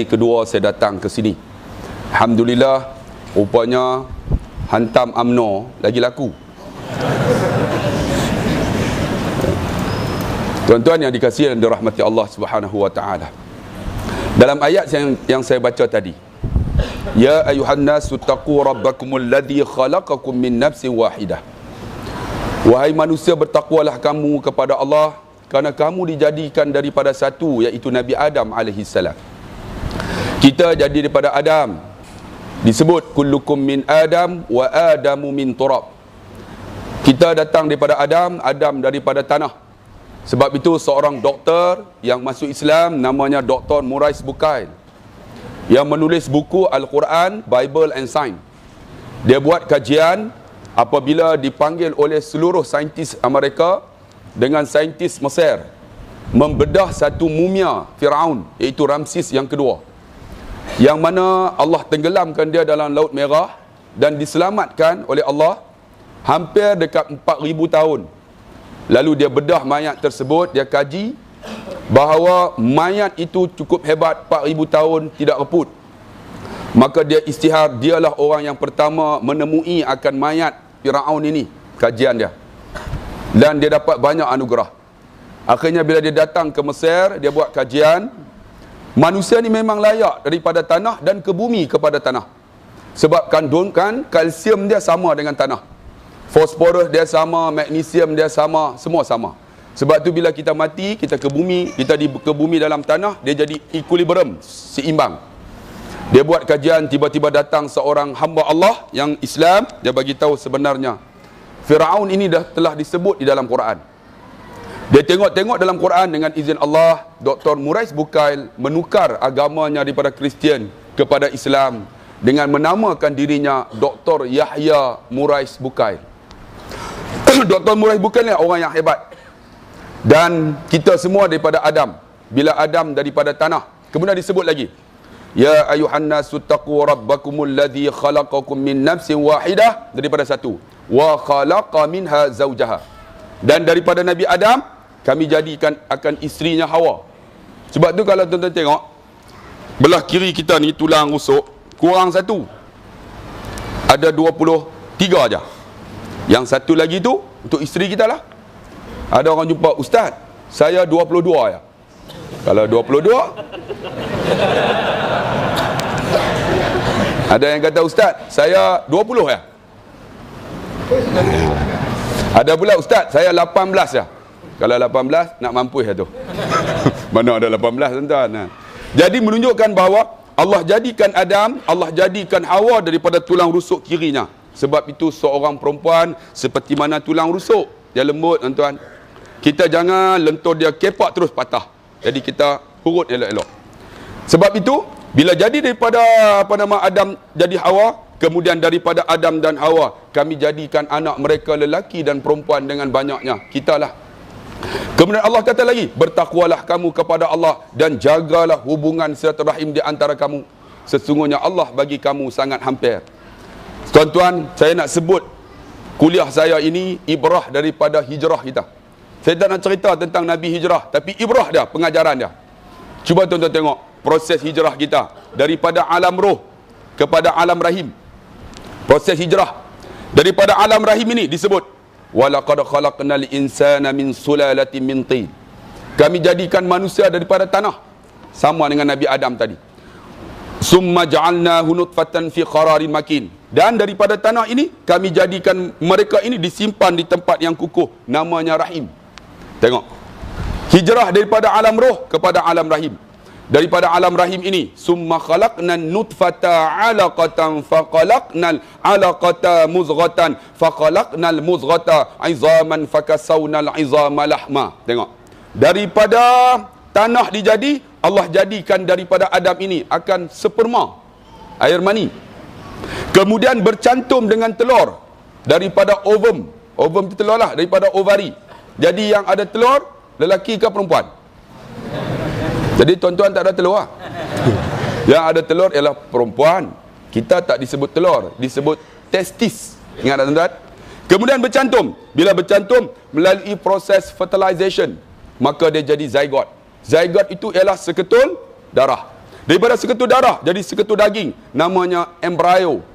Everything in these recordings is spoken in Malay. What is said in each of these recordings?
kedua saya datang ke sini. Alhamdulillah, rupanya hantam UMNO lagi laku. Tuan-tuan yang dikasihi dan dirahmati Allah Subhanahu wa taala. Dalam ayat yang saya baca tadi, ya ayuhan nasu taqu rabbakumul ladzi khalaqakum min nafsin wahidah. Wahai manusia, bertakwalah kamu kepada Allah, kerana kamu dijadikan daripada satu, iaitu Nabi Adam alaihi salam. Kita jadi daripada Adam. Disebut kullukum min Adam wa Adamu min turab. Kita datang daripada Adam, Adam daripada tanah. Sebab itu seorang doktor yang masuk Islam namanya Dr. Maurice Bucaille, yang menulis buku Al-Quran, Bible and Science. Dia buat kajian apabila dipanggil oleh seluruh saintis Amerika dengan saintis Mesir membedah satu mumia Firaun, iaitu Ramses yang kedua, yang mana Allah tenggelamkan dia dalam Laut Merah dan diselamatkan oleh Allah hampir dekat 4,000 tahun. Lalu dia bedah mayat tersebut, dia kaji bahawa mayat itu cukup hebat, 4,000 tahun tidak reput. Maka dia istihar, dialah orang yang pertama menemui akan mayat Firaun ini, kajian dia. Dan dia dapat banyak anugerah. Akhirnya bila dia datang ke Mesir, dia buat kajian. Manusia ni memang layak daripada tanah dan ke bumi kepada tanah. Sebab kandungan kalsium dia sama dengan tanah. Fosforus dia sama, magnesium dia sama, semua sama. Sebab tu bila kita mati, kita ke bumi, kita ke bumi dalam tanah, dia jadi equilibrium, seimbang. Dia buat kajian, tiba-tiba datang seorang hamba Allah yang Islam, dia bagi tahu sebenarnya Firaun ini telah disebut di dalam Quran. Dia tengok-tengok dalam Quran, dengan izin Allah, Dr. Maurice Bucaille menukar agamanya daripada Kristian kepada Islam dengan menamakan dirinya Dr. Yahya Maurice Bucaille. Dr. Maurice Bucaille ni orang yang hebat. Dan kita semua daripada Adam. Bila Adam daripada tanah. Kemudian disebut lagi, ya ayuhan nasu taqu rabbakumul ladzi khalaqakum min nafsin wahidah, daripada satu, wa khalaqa minha zawjaha. Dan daripada Nabi Adam kami jadikan akan isterinya Hawa. Sebab tu kalau tuan-tuan tengok, belah kiri kita ni tulang rusuk kurang satu, ada 23 aja. Yang satu lagi tu untuk isteri kita lah. Ada orang jumpa, ustaz, saya 22 ya. Kalau 22, ada yang kata, ustaz, saya 20 ya. Ada pula, ustaz, saya 18 ya. Kalau 18, nak mampus ya tu. Mana ada 18 tuan-tuan. Jadi menunjukkan bahawa Allah jadikan Adam, Allah jadikan Hawa daripada tulang rusuk kirinya. Sebab itu seorang perempuan seperti mana tulang rusuk, dia lembut tuan-tuan. Kita jangan lentur dia kepak terus patah. Jadi kita urut elok-elok. Sebab itu bila jadi daripada Adam jadi Hawa, kemudian daripada Adam dan Hawa kami jadikan anak mereka lelaki dan perempuan dengan banyaknya. Kitalah. Kemudian Allah kata lagi, bertakwalah kamu kepada Allah dan jagalah hubungan silaturahim di antara kamu. Sesungguhnya Allah bagi kamu sangat hampir. Tuan-tuan, saya nak sebut kuliah saya ini ibrah daripada hijrah kita. Saya tak nak cerita tentang Nabi hijrah, tapi ibrah dia, pengajaran dia. Cuba tuan-tuan tengok proses hijrah kita daripada alam roh kepada alam rahim. Proses hijrah daripada alam rahim ini disebut walaqad khalaqnal insana min sulalatin min tin. Kami jadikan manusia daripada tanah, sama dengan Nabi Adam tadi. Summa ja'alnahu nutfatan fi qararin makin. Dan daripada tanah ini kami jadikan mereka ini disimpan di tempat yang kukuh, namanya rahim. Tengok, hijrah daripada alam roh kepada alam rahim. Daripada alam rahim ini, summa khalaqnan nutfata 'alaqatan faqalaqnal 'alaqata muzghatan faqalaqnal muzghata 'izaman fakasawnal 'izama lahma. Tengok, daripada tanah dijadi, Allah jadikan daripada Adam ini akan sperma, air mani. Kemudian bercantum dengan telur daripada ovum. Ovum itu telur lah, daripada ovari. Jadi yang ada telur, lelaki ke perempuan? Jadi tuan-tuan tak ada telur lah. Yang ada telur ialah perempuan. Kita tak disebut telur, disebut testis. Ingat tak tuan-tuan? Kemudian bercantum. Bila bercantum, melalui proses fertilization, maka dia jadi zygote. Zygote itu ialah seketul darah. Daripada seketul darah jadi seketul daging, namanya embrio.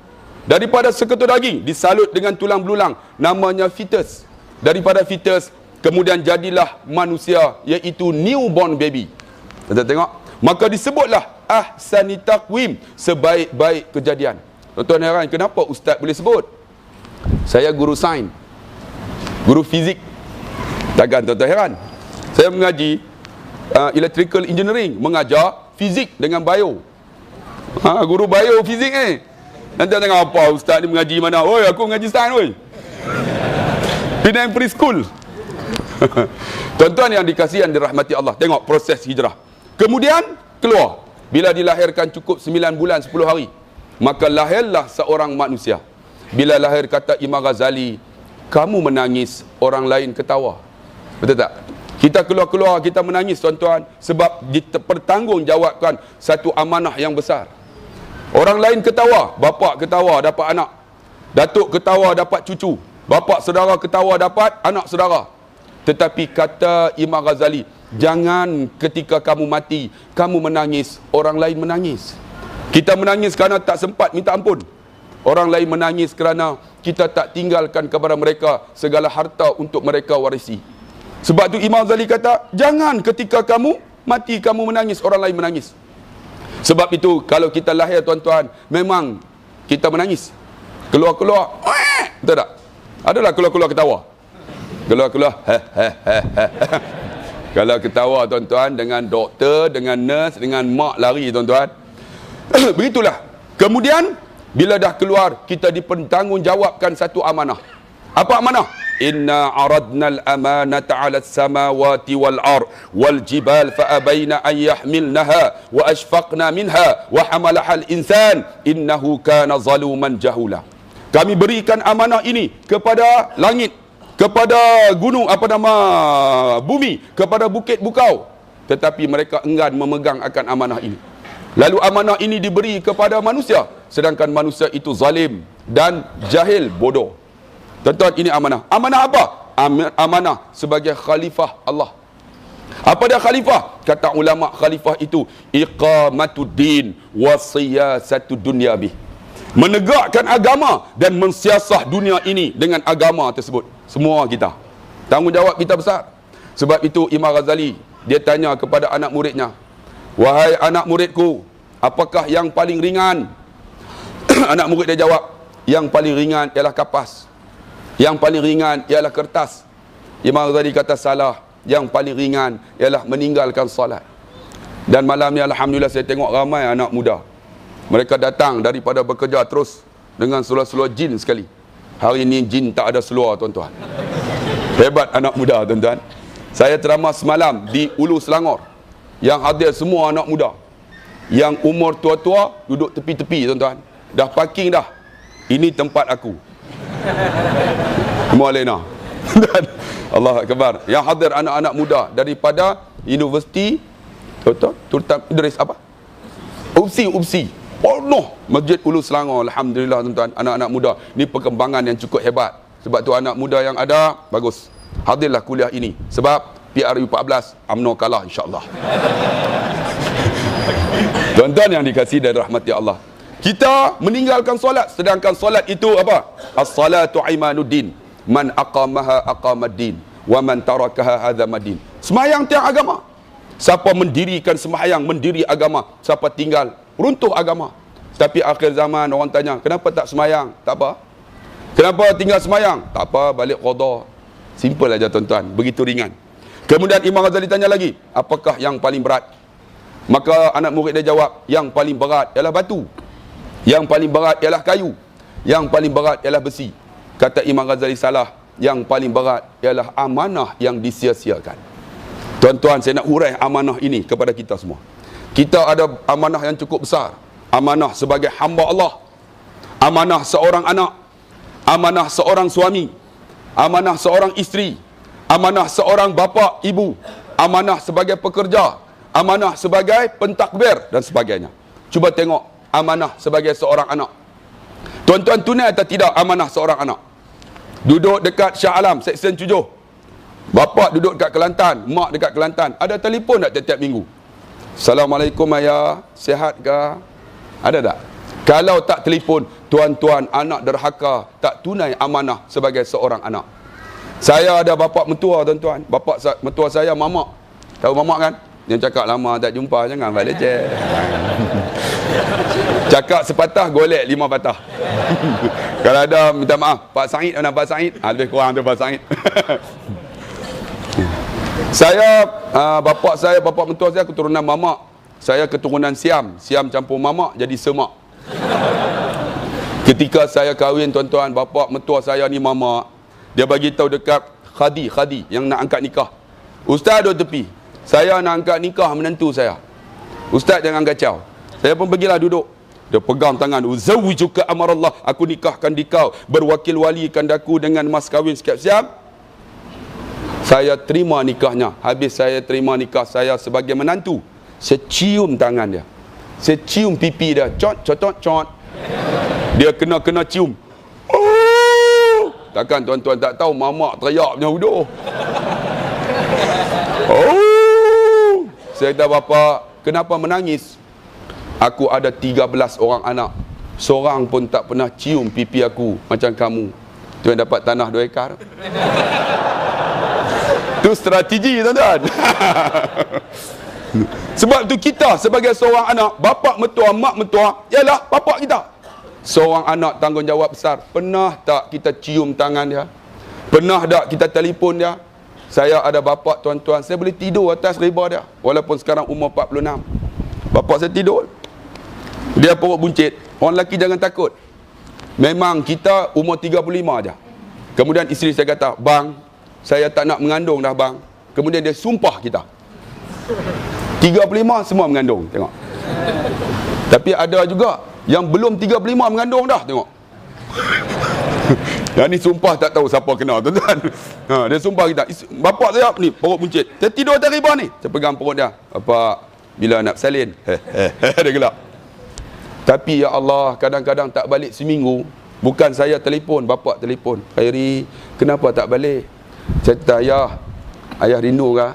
Daripada seketul daging disalut dengan tulang belulang, namanya fetus. Daripada fetus kemudian jadilah manusia, iaitu newborn baby. Kita tengok, maka disebutlah ahsani taqwim, sebaik-baik kejadian. Tuan-tuan heran kenapa ustaz boleh sebut? Saya guru sains, guru fizik. Takkan tuan-tuan heran? Saya mengaji electrical engineering, mengajar fizik dengan bio. Guru bio fizik Nanti tengok apa ustaz ni mengaji mana? Oi, aku mengaji sains oi. Penang preschool. Tuan-tuan yang dikasihi dan dirahmati Allah, tengok proses hijrah. Kemudian keluar. Bila dilahirkan cukup 9 bulan 10 hari, maka lahirlah seorang manusia. Bila lahir, kata Imam Ghazali, kamu menangis, orang lain ketawa. Betul tak? Kita keluar-keluar, kita menangis tuan-tuan, sebab dipertanggungjawabkan satu amanah yang besar. Orang lain ketawa, bapa ketawa dapat anak, datuk ketawa dapat cucu, bapa saudara ketawa dapat anak saudara. Tetapi kata Imam Ghazali, jangan ketika kamu mati, kamu menangis, orang lain menangis. Kita menangis kerana tak sempat minta ampun. Orang lain menangis kerana kita tak tinggalkan kepada mereka segala harta untuk mereka warisi. Sebab tu Imam Ghazali kata, jangan ketika kamu mati, kamu menangis, orang lain menangis. Sebab itu, kalau kita lahir tuan-tuan, memang kita menangis. Keluar-keluar, betul tak? Adalah keluar-keluar ketawa. Keluar-keluar, kalau ketawa tuan-tuan, dengan doktor, dengan nurse, dengan mak lari tuan-tuan. Begitulah. Kemudian bila dah keluar, kita dipertanggungjawabkan satu amanah. Apa amanah? Inna aradna al-amanata 'ala as-samawati wal-ard wal-jibal fa abayna an yahmilnaha wa ashfaqna minha wa hamalaha al-insan innahu kana zaluman jahula. Kami berikan amanah ini kepada langit, kepada gunung, bumi, kepada bukit bukau, tetapi mereka enggan memegang akan amanah ini. Lalu amanah ini diberi kepada manusia, sedangkan manusia itu zalim dan jahil, bodoh. Tuan-tuan, ini amanah. Amanah apa? Amanah sebagai khalifah Allah. Apa dia khalifah? Kata ulama, khalifah itu iqamatuddin wa siyasatud dunya bih. Menegakkan agama dan mensiasah dunia ini dengan agama tersebut. Semua kita. Tanggungjawab kita besar. Sebab itu Imam Ghazali, dia tanya kepada anak muridnya, wahai anak muridku, apakah yang paling ringan? Anak murid dia jawab, yang paling ringan ialah kapas. Yang paling ringan ialah kertas. Imam Ghazali kata salah. Yang paling ringan ialah meninggalkan salat. Dan malam ni alhamdulillah saya tengok ramai anak muda. Mereka datang daripada bekerja terus dengan seluar-seluar jin sekali. Hari ni jin tak ada seluar tuan-tuan. Hebat anak muda tuan-tuan. Saya ceramah semalam di Ulu Selangor. Yang hadir semua anak muda. Yang umur tua-tua duduk tepi-tepi tuan-tuan. Dah parking dah. Ini tempat aku. Mualina. Dan Allah Akbar. Yang hadir anak-anak muda daripada Universiti Sultan Idris apa? UPSI. Oh no, Masjid Ulu Selangor. Alhamdulillah tuan-tuan, anak-anak muda. Ini perkembangan yang cukup hebat. Sebab tu anak muda yang ada bagus. Hadirlah kuliah ini. Sebab PRU 14 UMNO kalah insya-Allah. Tuan-tuan yang dikasihi dan rahmati Allah. Kita meninggalkan solat, sedangkan solat itu apa? As-salatu imanuddin. Man aqamaha aqamaddin wa man tarakaha hadzamaddin. Sembahyang tiang agama. Siapa mendirikan sembahyang, mendiri agama. Siapa tinggal, runtuh agama. Tapi akhir zaman orang tanya, kenapa tak sembahyang? Tak apa. Kenapa tinggal sembahyang? Tak apa, balik qada. Simple aja tuan-tuan, begitu ringan. Kemudian Imam Ghazali tanya lagi, apakah yang paling berat? Maka anak murid dia jawab, yang paling berat ialah batu. Yang paling berat ialah kayu. Yang paling berat ialah besi. Kata Imam Ghazali salah. Yang paling berat ialah amanah yang disia-siakan. Tuan-tuan, saya nak hurai amanah ini kepada kita semua. Kita ada amanah yang cukup besar. Amanah sebagai hamba Allah. Amanah seorang anak. Amanah seorang suami. Amanah seorang isteri. Amanah seorang bapa, ibu. Amanah sebagai pekerja. Amanah sebagai pentakbir dan sebagainya. Cuba tengok amanah sebagai seorang anak. Tuan-tuan, tunai atau tidak amanah seorang anak? Duduk dekat Shah Alam, Seksyen 7. Bapa duduk dekat Kelantan, mak dekat Kelantan. Ada telefon tak tiap-tiap minggu? Assalamualaikum ayah, sihat ke? Ada tak? Kalau tak telefon, tuan-tuan anak derhaka tak tunai amanah sebagai seorang anak. Saya ada bapa mentua tuan-tuan. Bapa mentua saya mamak. Tahu mamak kan? Yang cakap lama tak jumpa, jangan balik leceh. Cakap sepatah, golek 5 patah. Kalau ada, minta maaf. Pak Said, mana Pak Said? Lebih kurang tu Pak Said. Saya, bapa mentua saya keturunan mamak. Saya keturunan Siam. Siam campur mamak jadi semak. Ketika saya kahwin tuan-tuan, bapa mentua saya ni mamak. Dia bagi tahu dekat Khadi yang nak angkat nikah. Ustaz duduk tepi. Saya nak angkat nikah menantu saya. Ustaz jangan kacau. Saya pun pergilah duduk. Dia pegang tangan. Uzawwijuka amarallah. Aku nikahkan dikau. Berwakil walikan daku dengan mas kahwin siap-siap. Saya terima nikahnya. Habis saya terima nikah saya sebagai menantu. Saya cium tangan dia. Saya cium pipi dia. Cot. Dia kena cium. Oh! Takkan tuan-tuan tak tahu mamak teriak punya huduh. Oh! Saya kata, bapa, kenapa menangis? Aku ada 13 orang anak. Seorang pun tak pernah cium pipi aku macam kamu. Tu yang dapat tanah 2 ekar. Tu strategi tuan-tuan. Sebab tu kita sebagai seorang anak, bapa mentua, mak mentua, ialah bapa kita. Seorang anak tanggungjawab besar. Pernah tak kita cium tangan dia? Pernah tak kita telefon dia? Saya ada bapa tuan-tuan, saya boleh tidur atas riba dia. Walaupun sekarang umur 46. Bapa saya tidur. Dia perut buncit. Orang lelaki jangan takut. Memang kita umur 35 aja. Kemudian isteri saya kata, bang, saya tak nak mengandung dah bang. Kemudian dia sumpah kita. 35 semua mengandung. Tengok. Tapi ada juga yang belum 35 mengandung dah. Tengok. Yang ni sumpah tak tahu siapa kena tuan-tuan. Dia sumpah kita. Bapak saya ni perut buncit. Saya tidur atas riba ni. Saya pegang perut dia. Bapak, bila nak salin? Dia gelak. Tapi ya Allah, kadang-kadang tak balik seminggu. Bukan saya telefon, bapak telefon. Khairi, kenapa tak balik? Saya kata, ayah rindu ke?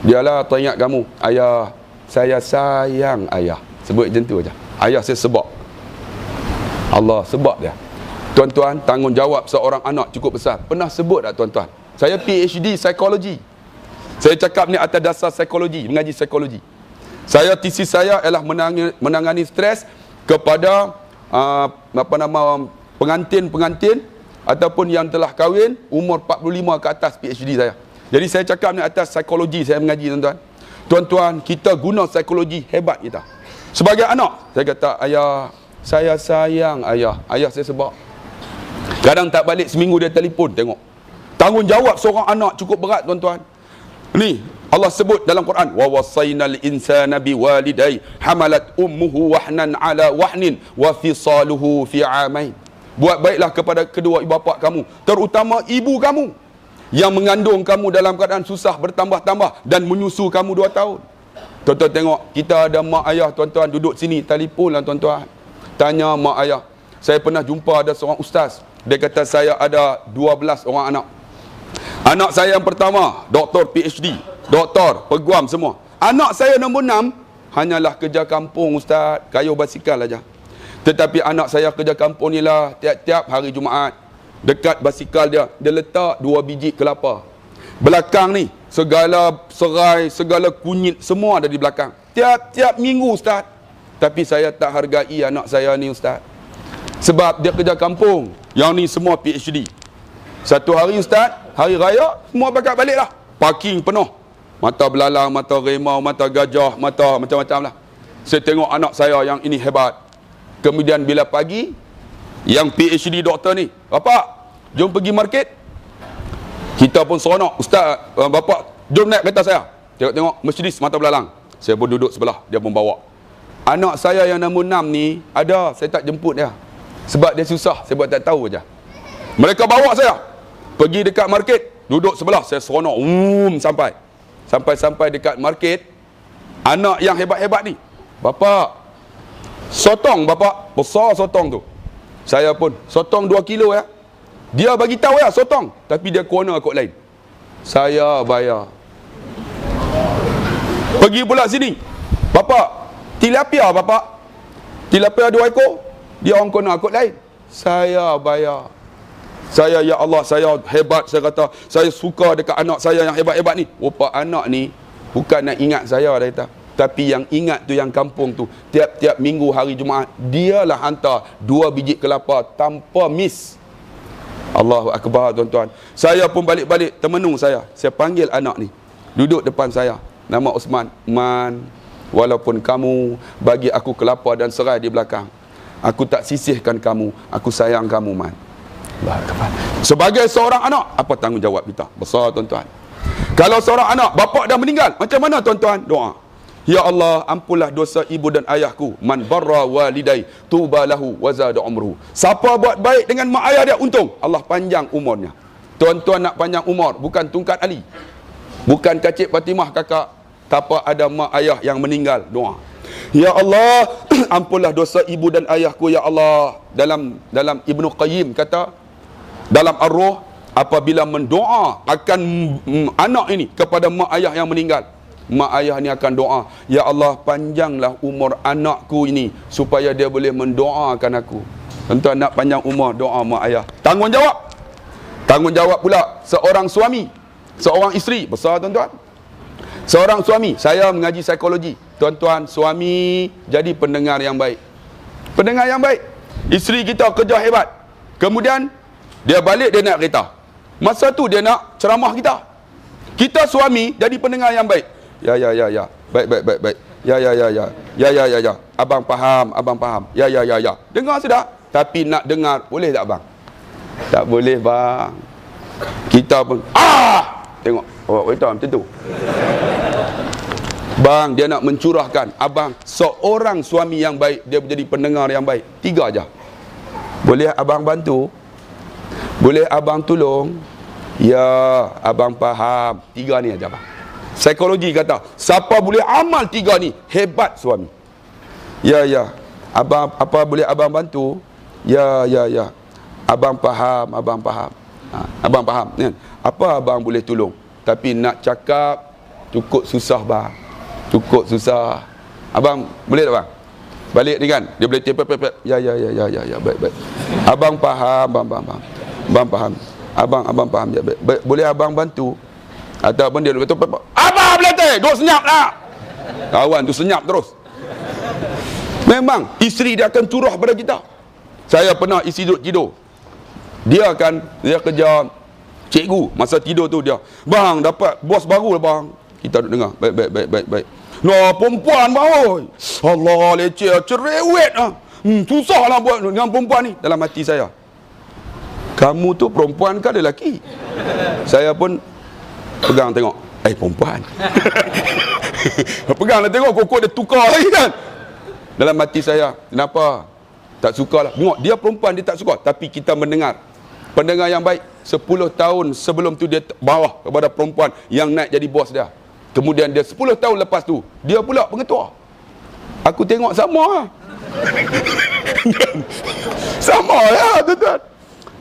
Dialah teringat kamu. Ayah, saya sayang ayah. Sebut macam tu aja. Ayah saya sebab. Allah sebab dia. Tuan-tuan, tanggungjawab seorang anak cukup besar. Pernah sebut tak tuan-tuan? Saya PhD psikologi. Saya cakap ni atas dasar psikologi, mengaji psikologi. Saya tesis saya ialah menangani stres kepada pengantin-pengantin ataupun yang telah kahwin umur 45 ke atas PhD saya. Jadi saya cakap ni atas psikologi saya mengaji tuan-tuan. Tuan-tuan, kita guna psikologi hebat kita. Sebagai anak, saya kata, ayah, saya sayang ayah. Ayah saya sebab. Kadang tak balik seminggu dia telefon, tengok. Tanggungjawab seorang anak cukup berat tuan-tuan. Ni Allah sebut dalam Quran, wa wasainal insana biwalidayhi hamalat ummuhu wahnan ala wahnin wa fisaluhu fi amain. Buat baiklah kepada kedua ibu bapa kamu, terutama ibu kamu yang mengandung kamu dalam keadaan susah bertambah-tambah dan menyusu kamu 2 tahun. Tuan-tuan tengok, kita ada mak ayah tuan-tuan duduk sini, telefonlah tuan-tuan. Tanya mak ayah. Saya pernah jumpa ada seorang ustaz. Dia kata saya ada 12 orang anak. Anak saya yang pertama, doktor PhD, doktor, peguam semua. Anak saya nombor 6, hanyalah kerja kampung ustaz, kayuh basikal aja. Tetapi anak saya kerja kampung ni lah, tiap-tiap hari Jumaat, dekat basikal dia letak 2 biji kelapa. Belakang ni, segala serai, segala kunyit, semua ada di belakang. Tiap-tiap minggu ustaz. Tapi saya tak hargai anak saya ni ustaz. Sebab dia kerja kampung. Yang ni semua PhD. Satu hari ustaz, hari raya, semua bakat balik lah. Parking penuh. Mata belalang, mata remau, mata gajah, mata macam-macam lah. Saya tengok anak saya yang ini hebat. Kemudian bila pagi, yang PhD doktor ni, bapak, jom pergi market. Kita pun seronok. Ustaz, bapak, jom naik kereta saya. Tengok-tengok, Mercedes mata belalang. Saya pun duduk sebelah, dia pun bawa. Anak saya yang nombor 6 ni, ada, saya tak jemput dia. Sebab dia susah, saya buat tak tahu aja. Mereka bawa saya pergi dekat market, duduk sebelah, saya seronok sampai dekat market. Anak yang hebat-hebat ni, bapak, sotong bapak, besar sotong tu. Saya pun sotong 2 kilo ya. Dia bagi tahu ya sotong, tapi dia corner kod lain. Saya bayar. Pergi pula sini. Bapak, tilapia bapak. Tilapia 2 ekor. Dia orang kena akut lain. Saya bayar. Saya, ya Allah, saya hebat. Saya kata, saya suka dekat anak saya yang hebat-hebat ni. Rupa anak ni bukan nak ingat saya, dia kata. Tapi yang ingat tu yang kampung tu. Tiap-tiap minggu hari Jumaat, dialah hantar 2 biji kelapa tanpa miss. Allahu Akbar, tuan-tuan. Saya pun balik-balik termenung saya. Saya panggil anak ni. Duduk depan saya. Nama Osman. Man, walaupun kamu bagi aku kelapa dan serai di belakang, aku tak sisihkan kamu. Aku sayang kamu, Man. Sebagai seorang anak, apa tanggungjawab kita? Besar, tuan-tuan. Kalau seorang anak, bapak dah meninggal, macam mana, tuan-tuan? Doa. Ya Allah, ampunlah dosa ibu dan ayahku. Man barra walidai tuba lahu wa zada umruhu. Siapa buat baik dengan mak ayah dia, untung Allah panjang umurnya. Tuan-tuan nak panjang umur, bukan tungkat Ali, bukan kacik Fatimah kakak, tanpa ada mak ayah yang meninggal. Doa. Ya Allah, ampunlah dosa ibu dan ayahku, ya Allah. Dalam Ibnu Qayyim kata, dalam Ar-Ruh, apabila mendoa akan anak ini kepada mak ayah yang meninggal, mak ayah ni akan doa, ya Allah, panjanglah umur anakku ini supaya dia boleh mendoakan aku. Tuan-tuan nak panjang umur, doa mak ayah. Tanggungjawab pula seorang suami, seorang isteri. Besar, tuan-tuan. Seorang suami, saya mengaji psikologi. Tuan-tuan, suami jadi pendengar yang baik. Pendengar yang baik. Isteri kita kerja hebat. Kemudian dia balik, dia naik kereta. Masa tu dia nak ceramah kita. Kita suami jadi pendengar yang baik. Ya. Baik. Ya. Abang faham. Ya. Dengar sudah. Tapi nak dengar, boleh tak abang? Tak boleh, bang. Kita pun, tengok, awak kereta macam tu. Bang, dia nak mencurahkan. Abang, seorang suami yang baik, dia menjadi pendengar yang baik. 3 aja. Boleh abang bantu? Boleh abang tolong? Ya, abang faham. 3 ni aja, bang. Psikologi kata, siapa boleh amal 3 ni, hebat suami. Ya. Abang, apa boleh abang bantu? Ya. Abang faham. Abang faham, kan? Apa abang boleh tolong? Tapi nak cakap cukup susah, bang. Cukup susah. Abang boleh tak, bang? Balik ni kan, dia boleh tepet. Ya. Baik. Abang faham, bang. Abang faham. Abang faham je. Baik. Boleh abang bantu? Ataupun dia kata, abang beletih, duk senyap lah. Kawan tu senyap terus. Memang isteri dia akan curah pada kita. Saya pernah isteri duduk tidur. Dia kerja cikgu. Masa tidur tu dia, bang, dapat bos baru lah, bang. Kita duduk dengar. Baik. No, perempuan, bang. Oi. Allah, leceh, cerewet lah. Susah lah buat dengan perempuan ni. Dalam hati saya, kamu tu perempuan ke lelaki? Saya pun pegang tengok, perempuan. Pegang lah tengok, kokok dia tukar lagi kan. Dalam hati saya, kenapa? Tak suka lah. Tengok, dia perempuan, dia tak suka. Tapi kita mendengar. Pendengar yang baik. 10 tahun sebelum tu dia bawah kepada perempuan yang naik jadi bos dia. Kemudian dia 10 tahun lepas tu, dia pula pengetua. Aku tengok sama lah. Sama lah, tuan-tuan.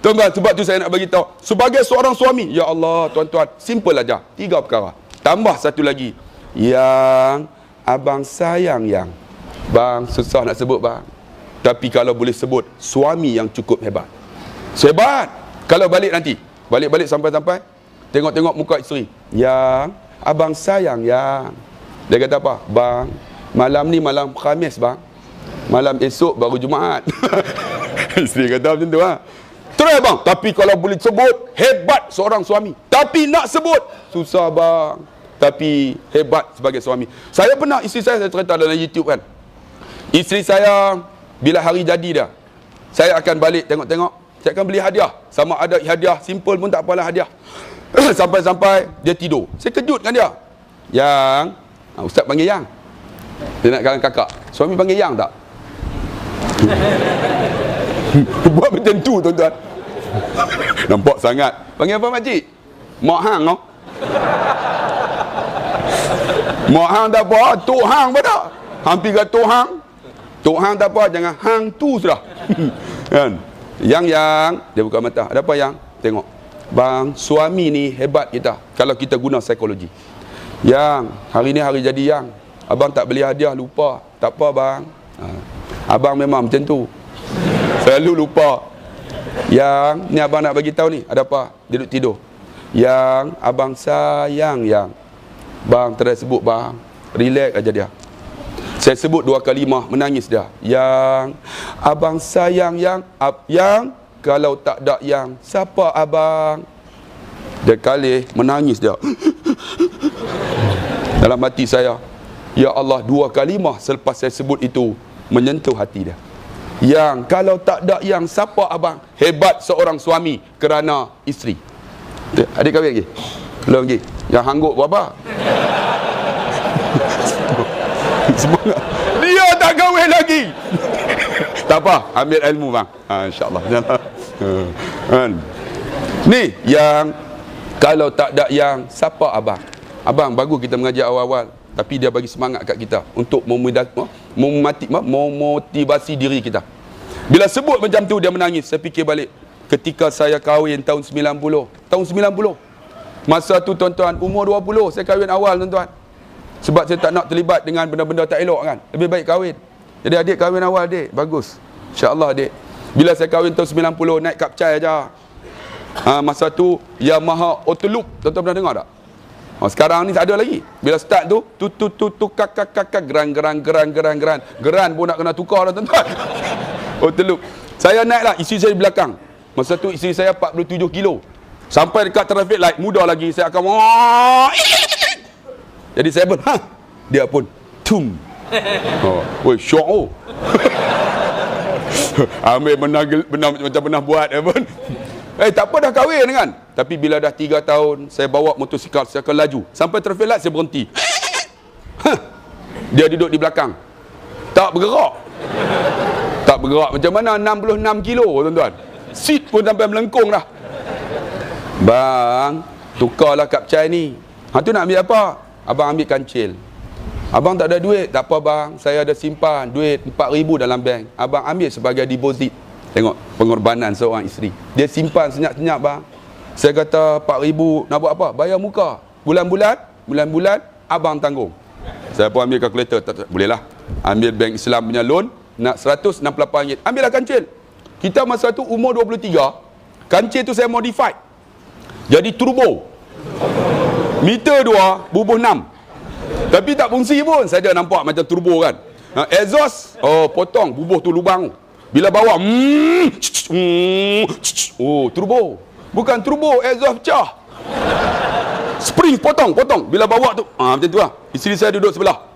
Tuan-tuan, sebab tu saya nak bagi tahu, sebagai seorang suami, ya Allah, tuan-tuan, simple aja. 3 perkara. Tambah satu lagi. Yang abang sayang yang. Bang, susah nak sebut, bang. Tapi kalau boleh sebut, suami yang cukup hebat. Sebat. Kalau balik nanti, balik sampai tengok muka isteri. Yang abang sayang yang. Dia kata apa? Bang, malam ni malam Khamis, bang. Malam esok baru Jumaat. Isteri kata macam tu, ha. Try, bang. Tapi kalau boleh sebut, hebat seorang suami. Tapi nak sebut, susah, bang. Tapi hebat sebagai suami. Saya pernah, isteri saya cerita dalam YouTube kan. Isteri saya, bila hari jadi dia, saya akan balik tengok-tengok. Saya akan beli hadiah. Sama ada hadiah simple pun tak apalah hadiah. Sampai-sampai dia tidur. Saya kejutkan dia. Yang, ustaz panggil yang. Dia nak kata kakak. Suami panggil yang tak? Buat macam tu, tuan-tuan. Nampak sangat. Panggil apa, makcik? Mak hang, no? Mak hang tak apa, tok hang pada. Hampir kata tok hang. Tok hang tak apa, jangan hang tu sudah. Kan? Yang dia buka mata. Ada apa yang? Tengok. Bang, suami ni hebat kita. Kalau kita guna psikologi. Yang, hari ni hari jadi yang. Abang tak beli hadiah, lupa. Tak apa bang. Abang memang macam tu. Selalu lupa. Yang, ni abang nak bagi tahu ni. Ada apa? Dia duduk tidur. Yang, abang sayang yang. Bang, tersebut bang. Relax aja dia. Saya sebut 2 kalimah, menangis dia. Yang, abang sayang yang. Yang, kalau tak ada yang, siapa abang? Dia kali menangis dia. Dalam hati saya, ya Allah, 2 kalimah selepas saya sebut itu menyentuh hati dia. Yang, kalau tak ada yang, siapa abang? Hebat seorang suami kerana isteri. Adik kahwin lagi? Belum lagi? Yang hanggut berapa? Semangat. Dia tak kahwin lagi. Tak apa, ambil ilmu bang. InsyaAllah. Ni yang, kalau tak ada yang, siapa abang? Abang, bagus kita mengajar awal-awal, tapi dia bagi semangat kat kita untuk memotivasi diri kita. Bila sebut macam tu, dia menangis. Saya fikir balik, ketika saya kahwin tahun 90. Tahun 90. Masa tu tuan-tuan, umur 20, saya kahwin awal tuan-tuan. Sebab saya tak nak terlibat dengan benda-benda tak elok kan. Lebih baik kahwin. Jadi adik kahwin awal, adik. Bagus. InsyaAllah adik. Bila saya kahwin tahun 90, naik kapcai aja. Masa tu Yamaha Autoloop, tuan-tuan pernah dengar tak? Sekarang ni tak ada lagi. Bila start tu kak geran pun nak kena tukar dah tuan-tuan. Autoloop. Saya naik lah, isteri saya di belakang. Masa tu isteri saya 47 kilo. Sampai dekat traffic light, muda lagi, saya akan jadi saya pun dia pun tum. Woi, syok oh. Ambil macam pernah buat pun. Tak apa, dah kahwin kan. Tapi bila dah 3 tahun, saya bawa motosikal, saya akan laju. Sampai traffic light, saya berhenti. Dia duduk di belakang. Tak bergerak. Tak bergerak. Macam mana 66 kilo, tuan-tuan. Seat pun sampai melengkung dah. Bang, tukarlah kapcai ni. Tu nak ambil apa? Abang ambil kancil. Abang tak ada duit. Tak apa bang, saya ada simpan duit 4,000 dalam bank. Abang ambil sebagai deposit. Tengok pengorbanan seorang isteri. Dia simpan senyap-senyap bang. Saya kata 4,000 nak buat apa? Bayar muka. Bulan-bulan abang tanggung. Saya pun ambil kalkulator. Tak, boleh lah. Ambil bank Islam punya loan. Nak RM168. Ambillah kancil. Kita masa tu umur 23. Kancil tu saya modify. Jadi turbo. Meter 2, bubuh 6. Tapi tak fungsi pun. Saya nampak macam turbo kan. Exhaust, potong. Bubuh tu lubang. Bila bawa, turbo. Bukan turbo, exhaust pecah. Spring potong. Bila bawa tu, macam tu lah. Isteri saya duduk sebelah.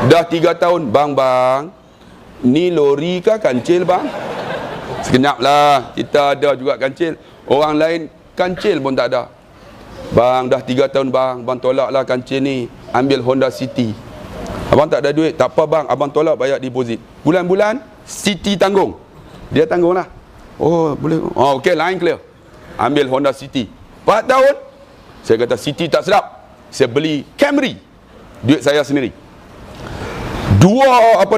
Dah 3 tahun, bang. Ni lori kah kancil bang? Sekejap lah, kita ada juga kancil. Orang lain kancil pun tak ada. Bang, dah 3 tahun bang tolaklah kancil ni. Ambil Honda City. Abang tak ada duit. Tak apa bang, abang tolak bayar deposit. Bulan-bulan City tanggung. Dia tanggung lah. Oh boleh. Okey, line clear. Ambil Honda City. 4 tahun. Saya kata City tak sedap. Saya beli Camry. Duit saya sendiri. 29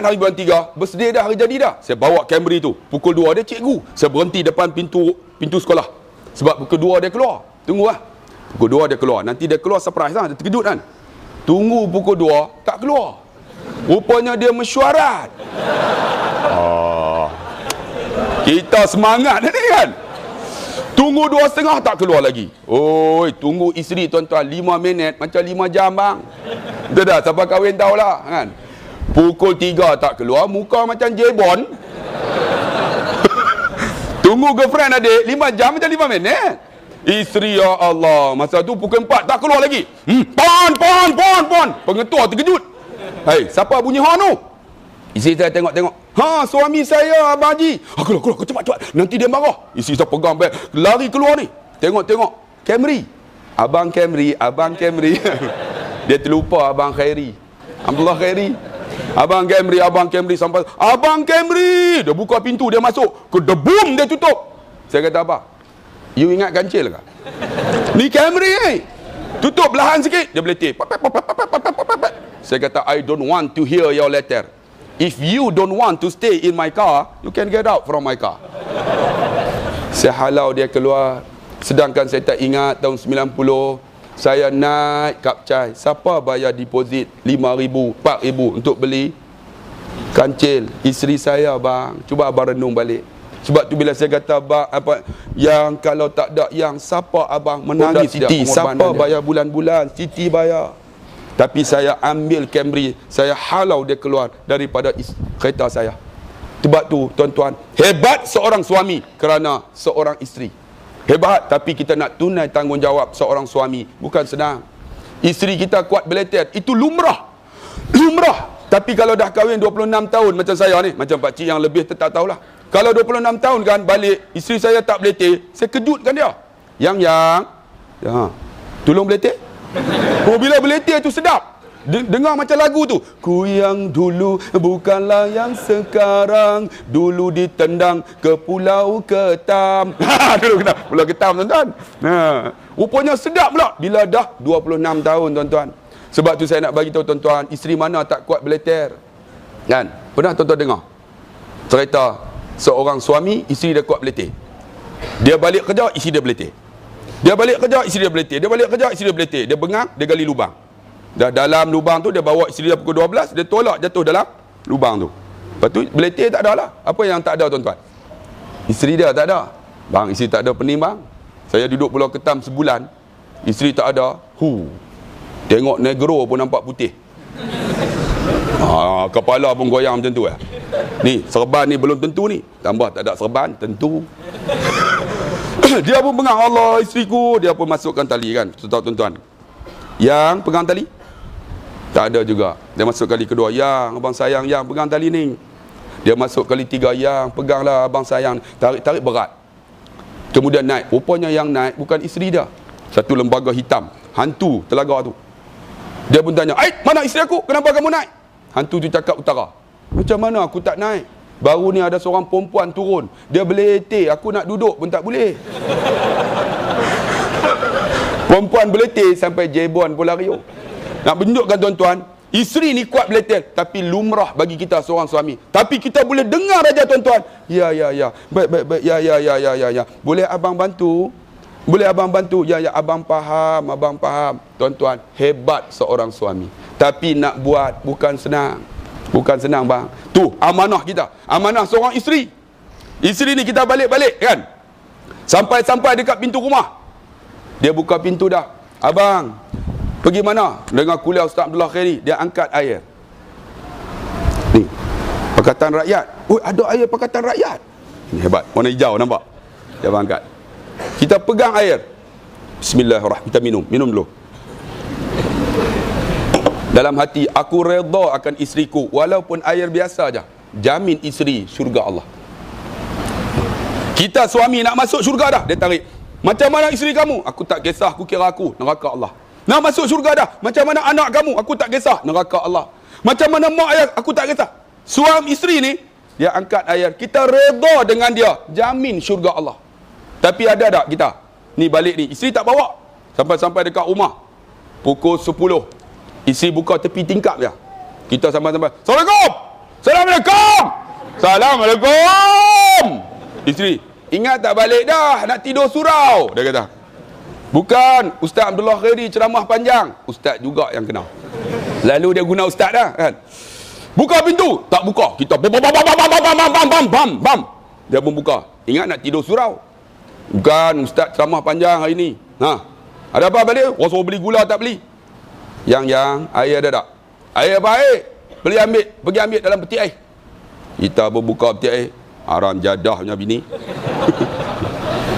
hari bulan 3, birthday dah, hari jadi dah. Saya bawa Camry tu. Pukul 2 dia cikgu. Saya berhenti depan pintu sekolah. Sebab pukul 2 dia keluar. Tunggu lah. Pukul 2 dia keluar. Nanti dia keluar surprise lah. Dia terkejut kan. Tunggu pukul 2, tak keluar. Rupanya dia mesyuarat. Kita semangat ni kan. Tunggu 2.5 tak keluar lagi. Oi, tunggu isteri tuan-tuan 5 minit macam 5 jam bang. Betul dah, siapa kahwin tahulah kan. Pukul 3 tak keluar, muka macam jebon. Tunggu girlfriend adik 5 jam macam 5 minit. Isteri, ya Allah, masa tu pukul 4 tak keluar lagi. Pon. Pengetua terkejut. Hei, siapa bunyi horn tu? Isteri saya tengok. Suami saya, Abang Haji. Keluar, cepat. Nanti dia marah. Isteri saya pegang beg, lari keluar ni. Tengok. Camry. Abang Camry. Dia terlupa Abang Khairi. Abdullah Khairi. Abang Camry sampai. Abang Camry. Dia buka pintu, dia masuk. Kedebum, dia tutup. Saya kata apa? You ingat kancil ke? Ni Camry ni. Tutup belahan sikit. Dia beletih. Saya kata, I don't want to hear your letter. If you don't want to stay in my car, you can get out from my car. Saya halau dia keluar. Sedangkan saya tak ingat tahun 90. saya naik kapcai, siapa bayar deposit 5,000, 4,000 untuk beli kancil? Isteri saya bang. Cuba abang renung balik. Sebab tu bila saya kata abang, apa yang kalau tak ada yang, siapa abang menangis Siti, siapa bayar bulan-bulan? Siti bayar. Tapi saya ambil Camry, saya halau dia keluar daripada kereta saya. Sebab tu tuan-tuan, hebat seorang suami kerana seorang isteri. Hebat, tapi kita nak tunai tanggungjawab seorang suami bukan senang. Isteri kita kuat beleter, itu lumrah. Lumrah. Tapi kalau dah kahwin 26 tahun macam saya ni, macam pakcik yang lebih tak tahulah. Kalau 26 tahun kan balik, isteri saya tak beleter, saya kejutkan dia. Yang ya, tolong beleter. Oh, bila beleter tu sedap. Dengar macam lagu tu. Ku yang dulu bukanlah yang sekarang, dulu ditendang ke Pulau Ketam. Dulu kena Pulau Ketam, tuan-tuan. Rupanya sedap pula bila dah 26 tahun, tuan-tuan. Sebab tu saya nak bagi tahu tuan-tuan, isteri mana tak kuat beleter? Kan? Pernah tuan-tuan dengar cerita seorang suami, isteri dia kuat beleter. Dia balik kerja, isteri dia beleter. Dia balik kerja, isteri dia beleter. Dia balik kerja, isteri dia beleter. Dia bengang, dia gali lubang. Dah dalam lubang tu, dia bawa isteri dia pukul 12, dia tolak jatuh dalam lubang tu. Lepas tu, beleter tak ada lah. Apa yang tak ada, tuan-tuan? Isteri dia tak ada. Bang, isteri tak ada pening, bang. Saya duduk Pulau Ketam sebulan, isteri tak ada. Tengok negro pun nampak putih. Kepala pun goyang macam tu. Ni, serban ni belum tentu ni. Tambah tak ada serban, tentu. Dia pun bengang, Allah, isteriku. Dia pun masukkan tali kan, tuan-tuan. Yang pegang tali tak ada juga. Dia masuk kali kedua, yang abang sayang, yang pegang tali ni. Dia masuk kali tiga, yang peganglah abang sayang. Tarik berat. Kemudian naik. Rupanya yang naik bukan isteri dia, satu lembaga hitam, hantu telaga tu. Dia pun tanya, mana isteri aku? Kenapa kamu naik? Hantu tu cakap utara. Macam mana aku tak naik? Baru ni ada seorang perempuan turun, dia beleter, aku nak duduk pun tak boleh. Perempuan beleter sampai Jebon Polario. Nak menunjukkan tuan-tuan, isteri ni kuat beleter, tapi lumrah bagi kita seorang suami. Tapi kita boleh dengar aja, tuan-tuan. Ya. Baik. Ya. Boleh abang bantu? Boleh abang bantu? Ya, abang faham. Tuan-tuan, hebat seorang suami. Tapi nak buat bukan senang. Bukan senang, bang. Tu amanah kita. Amanah seorang isteri. Isteri ni kita balik-balik kan. Sampai dekat pintu rumah. Dia buka pintu dah. Abang, pergi mana? Dengar kuliah Ustaz Abdullah Khairi. Dia angkat air. Ni, Pakatan Rakyat. Ada air Pakatan Rakyat. Ini hebat. Warna hijau, nampak? Dia angkat. Kita pegang air. Bismillahirrahmanirrahim. Kita minum dulu. Dalam hati, aku redha akan isteriku walaupun air biasa aja. Jamin isteri syurga Allah. Kita suami nak masuk syurga dah, dia tarik. Macam mana isteri kamu? Aku tak kisah, aku kira aku neraka Allah. Nak masuk syurga dah. Macam mana anak kamu? Aku tak kisah, neraka Allah. Macam mana mak ayah? Aku tak kisah. Suami isteri ni, dia angkat air. Kita redha dengan dia, jamin syurga Allah. Tapi ada tak kita? Ni balik ni, isteri tak bawa. Sampai dekat rumah. Pukul 10. Isteri buka tepi tingkap dia. Kita sampai. Assalamualaikum. Assalamualaikum. Isteri, ingat tak balik dah, nak tidur surau. Dia kata, bukan, Ustaz Abdullah Khairi ceramah panjang. Ustaz juga yang kena. Lalu dia guna ustaz dah kan. Buka pintu, tak buka. Kita bam. Dia pun buka. Ingat nak tidur surau. Bukan, Ustaz ceramah panjang hari ni. Ada apa balik? Orang suruh beli gula tak beli. Yang air ada tak? Air baik. Pergi ambil dalam peti air. Kita pun buka peti air. Haram jadah punya bini.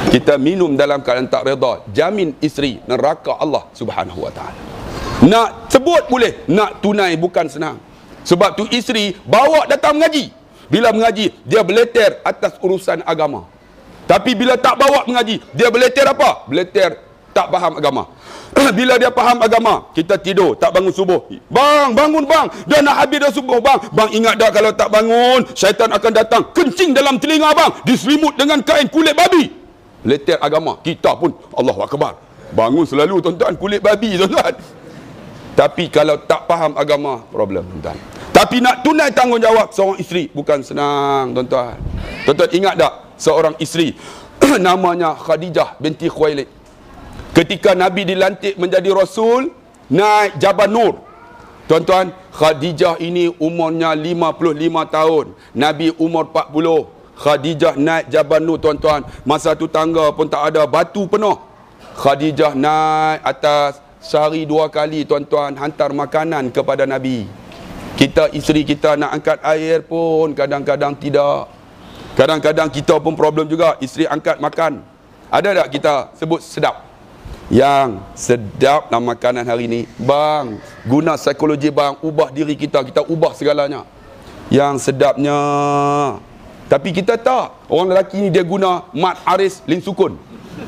Kita minum dalam keadaan tak redha, jamin isteri neraka Allah Subhanahu wa taala. Nak sebut boleh, nak tunai bukan senang. Sebab tu isteri bawa datang mengaji. Bila mengaji, dia beleter atas urusan agama. Tapi bila tak bawa mengaji, dia beleter apa? Beleter tak faham agama. Bila dia faham agama, kita tidur tak bangun subuh. Bang, bangun bang. Dah nak habis dah subuh bang. Bang ingat dah kalau tak bangun, syaitan akan datang kencing dalam telinga bang, diselimut dengan kain kulit babi. Leter agama. Kita pun Allahu Akbar. Bangun selalu tuan-tuan kulit babi tuan-tuan. Tapi kalau tak faham agama, problem tuan-tuan. Tapi nak tunai tanggungjawab seorang isteri bukan senang tuan-tuan. Tuan-tuan ingat tak seorang isteri namanya Khadijah binti Khuwailid. Ketika Nabi dilantik menjadi Rasul, naik Jabal Nur. Tuan-tuan, Khadijah ini umurnya 55 tahun. Nabi umur 40. Khadijah naik Jabal Nur, tuan-tuan. Masa tu tangga pun tak ada, batu penuh. Khadijah naik atas, sehari 2 kali, tuan-tuan, hantar makanan kepada Nabi. Kita, isteri kita nak angkat air pun kadang-kadang tidak. Kadang-kadang kita pun problem juga, isteri angkat makan. Ada tak kita sebut sedap? Yang sedaplah makanan hari ni, bang, guna psikologi bang, ubah diri kita, kita ubah segalanya. Yang sedapnya, tapi kita tak. Orang lelaki ni dia guna mat aris lin sukun.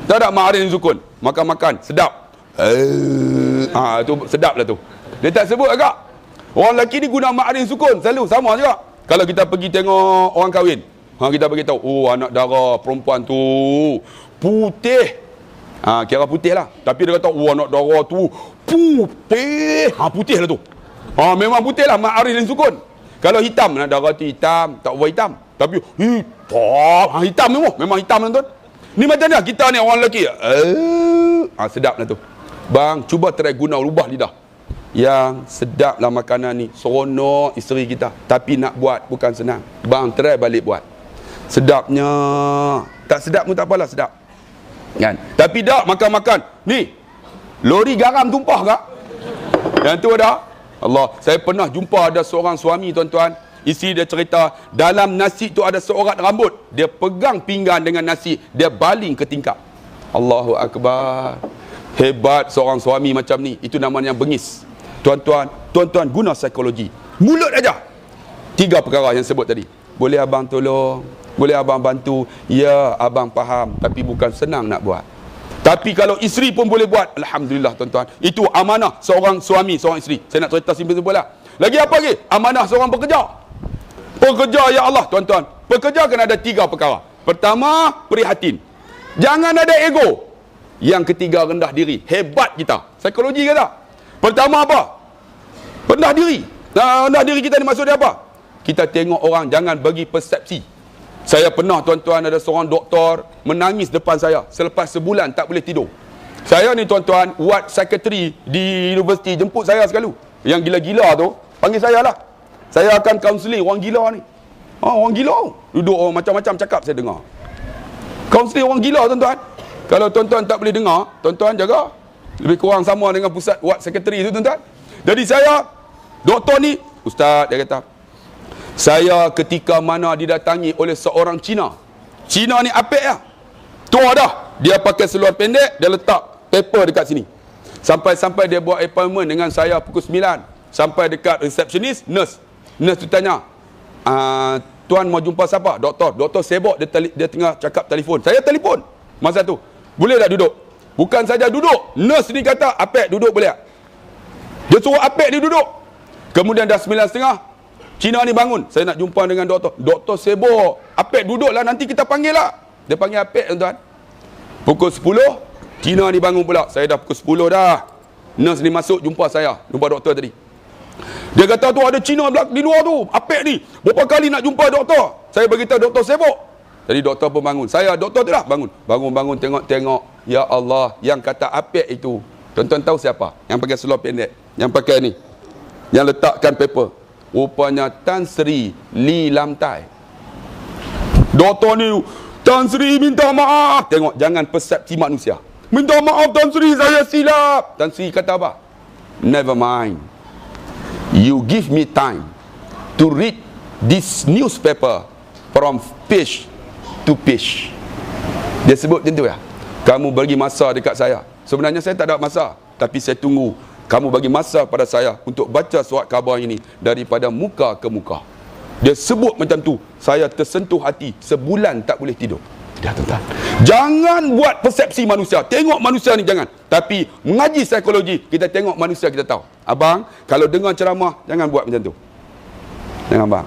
Tak ada mat aris lin sukun. Makan-makan sedap. Tu sedap lah tu. Dia tak sebut agak. Orang lelaki ni guna mat aris lin sukun, selalu sama juga. Kalau kita pergi tengok orang kahwin, kita bagi tahu, oh anak dara perempuan tu putih. Kira putih lah. Tapi dia kata, anak dara tu putih. Putih lah tu. Memang putih lah, mak Aris dan Sukun. Kalau hitam, anak dara tu hitam, tak ubah hitam. Tapi hitam, hitam memang hitam lah tuan. Ni macam ni, kita ni orang lelaki. Sedap lah tu. Bang, cuba try guna, ubah lidah. Yang sedap lah makanan ni. Seronok isteri kita. Tapi nak buat bukan senang. Bang, try balik buat. Sedapnya. Tak sedap pun tak apalah, sedap. Kan? Tapi tak makan-makan. Ni, lori garam tumpah kak? Yang tu ada. Allah, saya pernah jumpa ada seorang suami, tuan-tuan. Isteri dia cerita, dalam nasi tu ada seorat rambut. Dia pegang pinggan dengan nasi, dia baling ke tingkap. Allahu Akbar. Hebat seorang suami macam ni. Itu namanya bengis. Tuan-tuan, tuan-tuan guna psikologi. Mulut aja. 3 perkara yang sebut tadi. Boleh abang tolong? Boleh abang bantu? Ya, abang faham. Tapi bukan senang nak buat. Tapi kalau isteri pun boleh buat, alhamdulillah tuan-tuan. Itu amanah seorang suami, seorang isteri. Saya nak cerita simpel-simpel lah. Lagi apa lagi? Amanah seorang pekerja. Pekerja, ya Allah tuan-tuan. Pekerja kena ada 3 perkara. Pertama, prihatin. Jangan ada ego. Yang ketiga, rendah diri. Hebat kita. Psikologi ke tak? Pertama apa? Rendah diri. Rendah diri kita ni maksudnya apa? Kita tengok orang, jangan bagi persepsi. Saya pernah tuan-tuan, ada seorang doktor menangis depan saya selepas sebulan tak boleh tidur. Saya ni tuan-tuan, ward secretary di universiti jemput saya sekali. Yang gila-gila tu panggil saya lah. Saya akan counselling orang gila ni. Orang gila. Duduk orang macam-macam cakap saya dengar. Counselling orang gila tuan-tuan. Kalau tuan-tuan tak boleh dengar, tuan-tuan jaga. Lebih kurang sama dengan pusat ward secretary tu tuan-tuan. Jadi saya, doktor ni, ustaz dia kata, saya ketika mana didatangi oleh seorang Cina. Cina ni apek lah. Tua dah. Dia pakai seluar pendek, dia letak paper dekat sini. Sampai-sampai dia buat appointment dengan saya pukul 9. Sampai dekat receptionist, nurse. Nurse tu tanya, tuan mau jumpa siapa? Doktor. Doktor sibuk, dia tengah cakap telefon. Saya telefon masa tu. Boleh tak duduk? Bukan saja duduk. Nurse ni kata, apek duduk boleh tak? Dia suruh apek dia duduk. Kemudian dah 9:30. Cina ni bangun, saya nak jumpa dengan doktor. Doktor sibuk. Apek duduklah, nanti kita panggil lah. Dia panggil apek tuan-tuan. Pukul 10, Cina ni bangun pula. Saya dah pukul 10 dah. Nurse ni masuk jumpa saya, jumpa doktor tadi. Dia kata tu ada Cina di luar tu, apek ni. Berapa kali nak jumpa doktor? Saya beritahu doktor sibuk. Jadi doktor pun bangun. Saya, doktor tu lah bangun. Bangun, tengok-tengok. Ya Allah, yang kata apek itu. Tuan-tuan tahu siapa? Yang pakai seluar pendek. Yang pakai ni. Yang letakkan paper. Rupanya Tan Sri Lee Lam Tai. Doktor ni, Tan Sri minta maaf. Tengok, jangan persepsi manusia. Minta maaf Tan Sri, saya silap. Tan Sri kata apa? Never mind. You give me time to read this newspaper from page to page. Dia sebut macam tu ya. Kamu bagi masa dekat saya. Sebenarnya saya tak ada masa, tapi saya tunggu kamu bagi masa pada saya untuk baca surat khabar ini daripada muka ke muka. Dia sebut macam tu. Saya tersentuh hati. Sebulan tak boleh tidur. Ya tuan-tuan. Jangan buat persepsi manusia. Tengok manusia ni jangan. Tapi mengaji psikologi, kita tengok manusia kita tahu. Abang, kalau dengar ceramah, jangan buat macam tu. Jangan bang.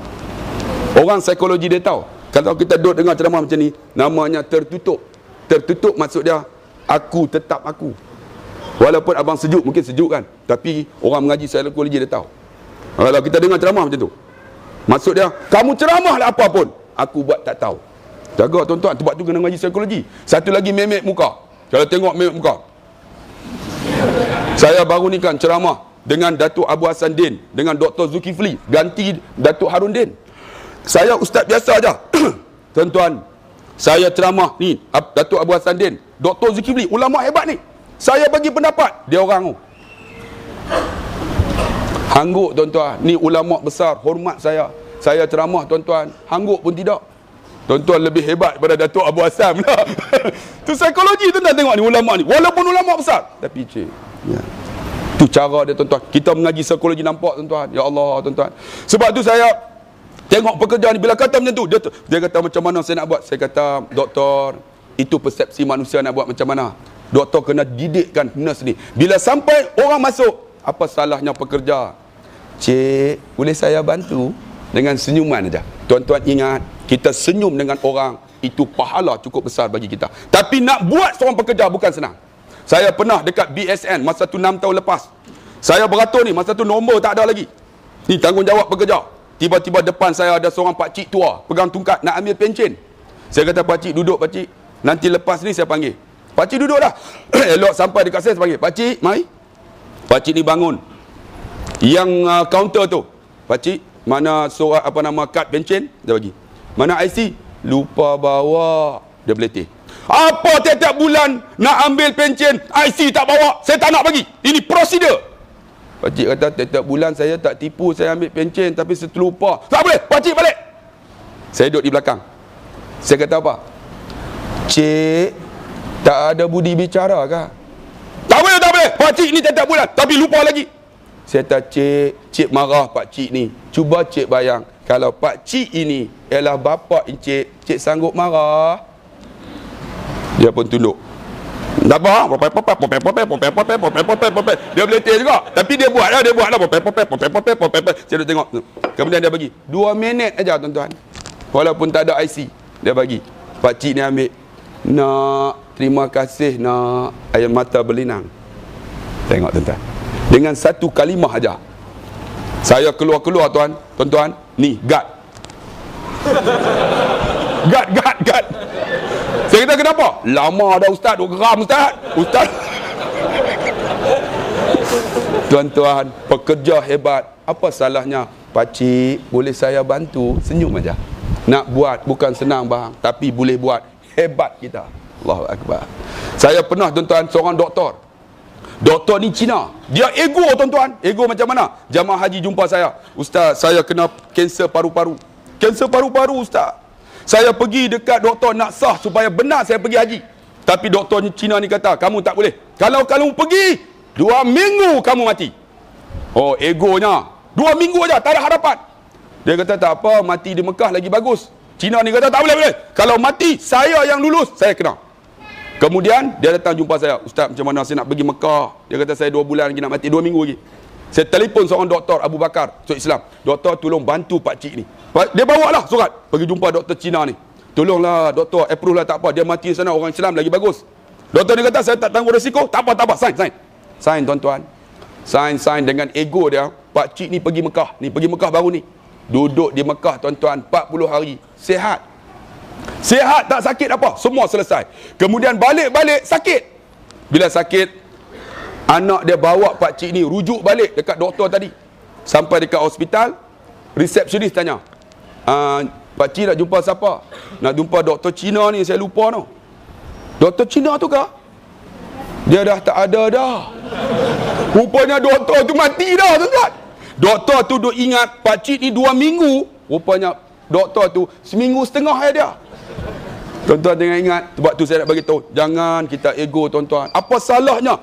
Orang psikologi dia tahu. Kalau kita duduk dengar ceramah macam ni, namanya tertutup. Tertutup maksud dia, aku tetap aku. Walaupun abang sejuk, mungkin sejuk kan. Tapi orang mengaji psikologi dia tahu. Kalau kita dengar ceramah macam tu, maksud dia, kamu ceramahlah apa pun, aku buat tak tahu. Jaga tuan-tuan, sebab tu kena mengaji psikologi. Satu lagi memek muka. Kalau tengok memek muka, Saya baru ni kan ceramah dengan Datuk Abu Hassan Din, dengan Dr. Zulkifli, ganti Datuk Harun Din. Saya ustaz biasa aja. Tuan-tuan, saya ceramah ni Datuk Abu Hassan Din, Dr. Zulkifli, ulama hebat ni. Saya bagi pendapat, dia orang tu hangguk tuan-tuan. Ni ulama besar, hormat saya. Saya ceramah tuan-tuan, hangguk pun tidak. Tuan-tuan lebih hebat daripada Datuk Abu Hassan lah. Tu psikologi tuan-tuan, tengok ni ulama ni. Walaupun ulama besar, tapi ya. Tu cara dia tuan-tuan. Kita mengaji psikologi, nampak tuan-tuan. Ya Allah tuan-tuan. Sebab tu saya tengok pekerjaan ni, bila kata macam tu, dia kata macam mana saya nak buat. Saya kata, doktor, itu persepsi manusia nak buat macam mana. Doktor kena didikkan nurse ni. Bila sampai orang masuk, apa salahnya pekerja? Cik, boleh saya bantu? Dengan senyuman aja. Tuan-tuan ingat, kita senyum dengan orang, itu pahala cukup besar bagi kita. Tapi nak buat seorang pekerja bukan senang. Saya pernah dekat BSN masa tu 6 tahun lepas. Saya beratur ni, masa tu nombor tak ada lagi. Ni tanggungjawab pekerja. Tiba-tiba depan saya ada seorang pakcik tua, pegang tungkat nak ambil pencen. Saya kata, pakcik duduk pakcik. Nanti lepas ni saya panggil. Pakcik duduk dah. Elok sampai dekat saya panggil. Pakcik, mari. Pakcik ni bangun. Yang kaunter tu. Pakcik, mana surat apa nama kad pencen? Dia bagi. Mana IC? Lupa bawa. Dia beletih. Apa tiap-tiap bulan nak ambil pencen, IC tak bawa? Saya tak nak bagi. Ini prosedur. Pakcik kata, tiap-tiap bulan saya tak tipu, saya ambil pencen, tapi saya terlupa. Tak boleh, pakcik balik. Saya duduk di belakang. Saya kata apa? Cik, tak ada budi bicara kah? Tak boleh, tak boleh. Pakcik ni tiap-tiap bulan, tapi lupa lagi. Saya kata, cik marah pakcik ni. Cuba cik bayang, kalau pakcik ini ialah bapa cik sanggup marah? Dia pun tunduk. Tak apa, dia beletih juga. Tapi dia buat lah. Saya duduk tengok. Kemudian dia bagi 2 minit aja tuan-tuan. Walaupun tak ada IC, dia bagi. Pakcik ni ambil. Nak, terima kasih nak, air mata berlinang. Tengok tuan-tuan. Dengan satu kalimah aja. Saya keluar tuan-tuan. Ni, guard. Guard. Saya kata, kenapa? Lama dah ustaz, duk geram ustaz. Tuan-tuan, pekerja hebat. Apa salahnya? Pakcik, boleh saya bantu? Senyum aja. Nak buat bukan senang bang, tapi boleh buat. Hebat kita. Allahu Akbar. Saya pernah tuan-tuan, seorang doktor. Doktor ni Cina. Dia ego tuan-tuan. Ego macam mana? Jamaah haji jumpa saya. Ustaz, saya kena kanser paru-paru. Kanser paru-paru ustaz. Saya pergi dekat doktor nak sah supaya benar saya pergi haji. Tapi doktor Cina ni kata, kamu tak boleh. Kalau kamu pergi, 2 minggu kamu mati. Oh, egonya. 2 minggu aja, tak ada harapan. Dia kata, tak apa, mati di Mekah lagi bagus. Cina ni kata, tak boleh. Kalau mati, saya yang lulus, saya kena. Kemudian, dia datang jumpa saya. Ustaz, macam mana saya nak pergi Mekah? Dia kata, saya 2 bulan lagi nak mati, 2 minggu lagi. Saya telefon seorang doktor, Abu Bakar, Tok Islam. Doktor, tolong bantu pakcik ni. Dia bawa lah surat. Pergi jumpa doktor Cina ni. Tolonglah doktor, approve lah, tak apa. Dia mati sana, orang Islam lagi bagus. Doktor ni kata, saya tak tanggung risiko. Tak apa. Sign tuan-tuan. Sign dengan ego dia. Pakcik ni pergi Mekah. Ni pergi Mekah baru ni. Duduk di Mekah tuan-tuan 40 hari. Sihat, tak sakit apa. Semua selesai. Kemudian balik sakit. Bila sakit, anak dia bawa pakcik ni rujuk balik dekat doktor tadi. Sampai dekat hospital, resepsionis tanya, pakcik nak jumpa siapa? Nak jumpa doktor Cina ni, saya lupa no. Doktor Cina tu kah? Dia dah tak ada dah. Rupanya doktor tu mati dah tuan-tuan. Doktor tu duk ingat pakcik ni 2 minggu. Rupanya doktor tu 1.5 minggu dia. Tuan-tuan jangan ingat. Sebab tu saya nak bagi tahu, jangan kita ego tuan-tuan. Apa salahnya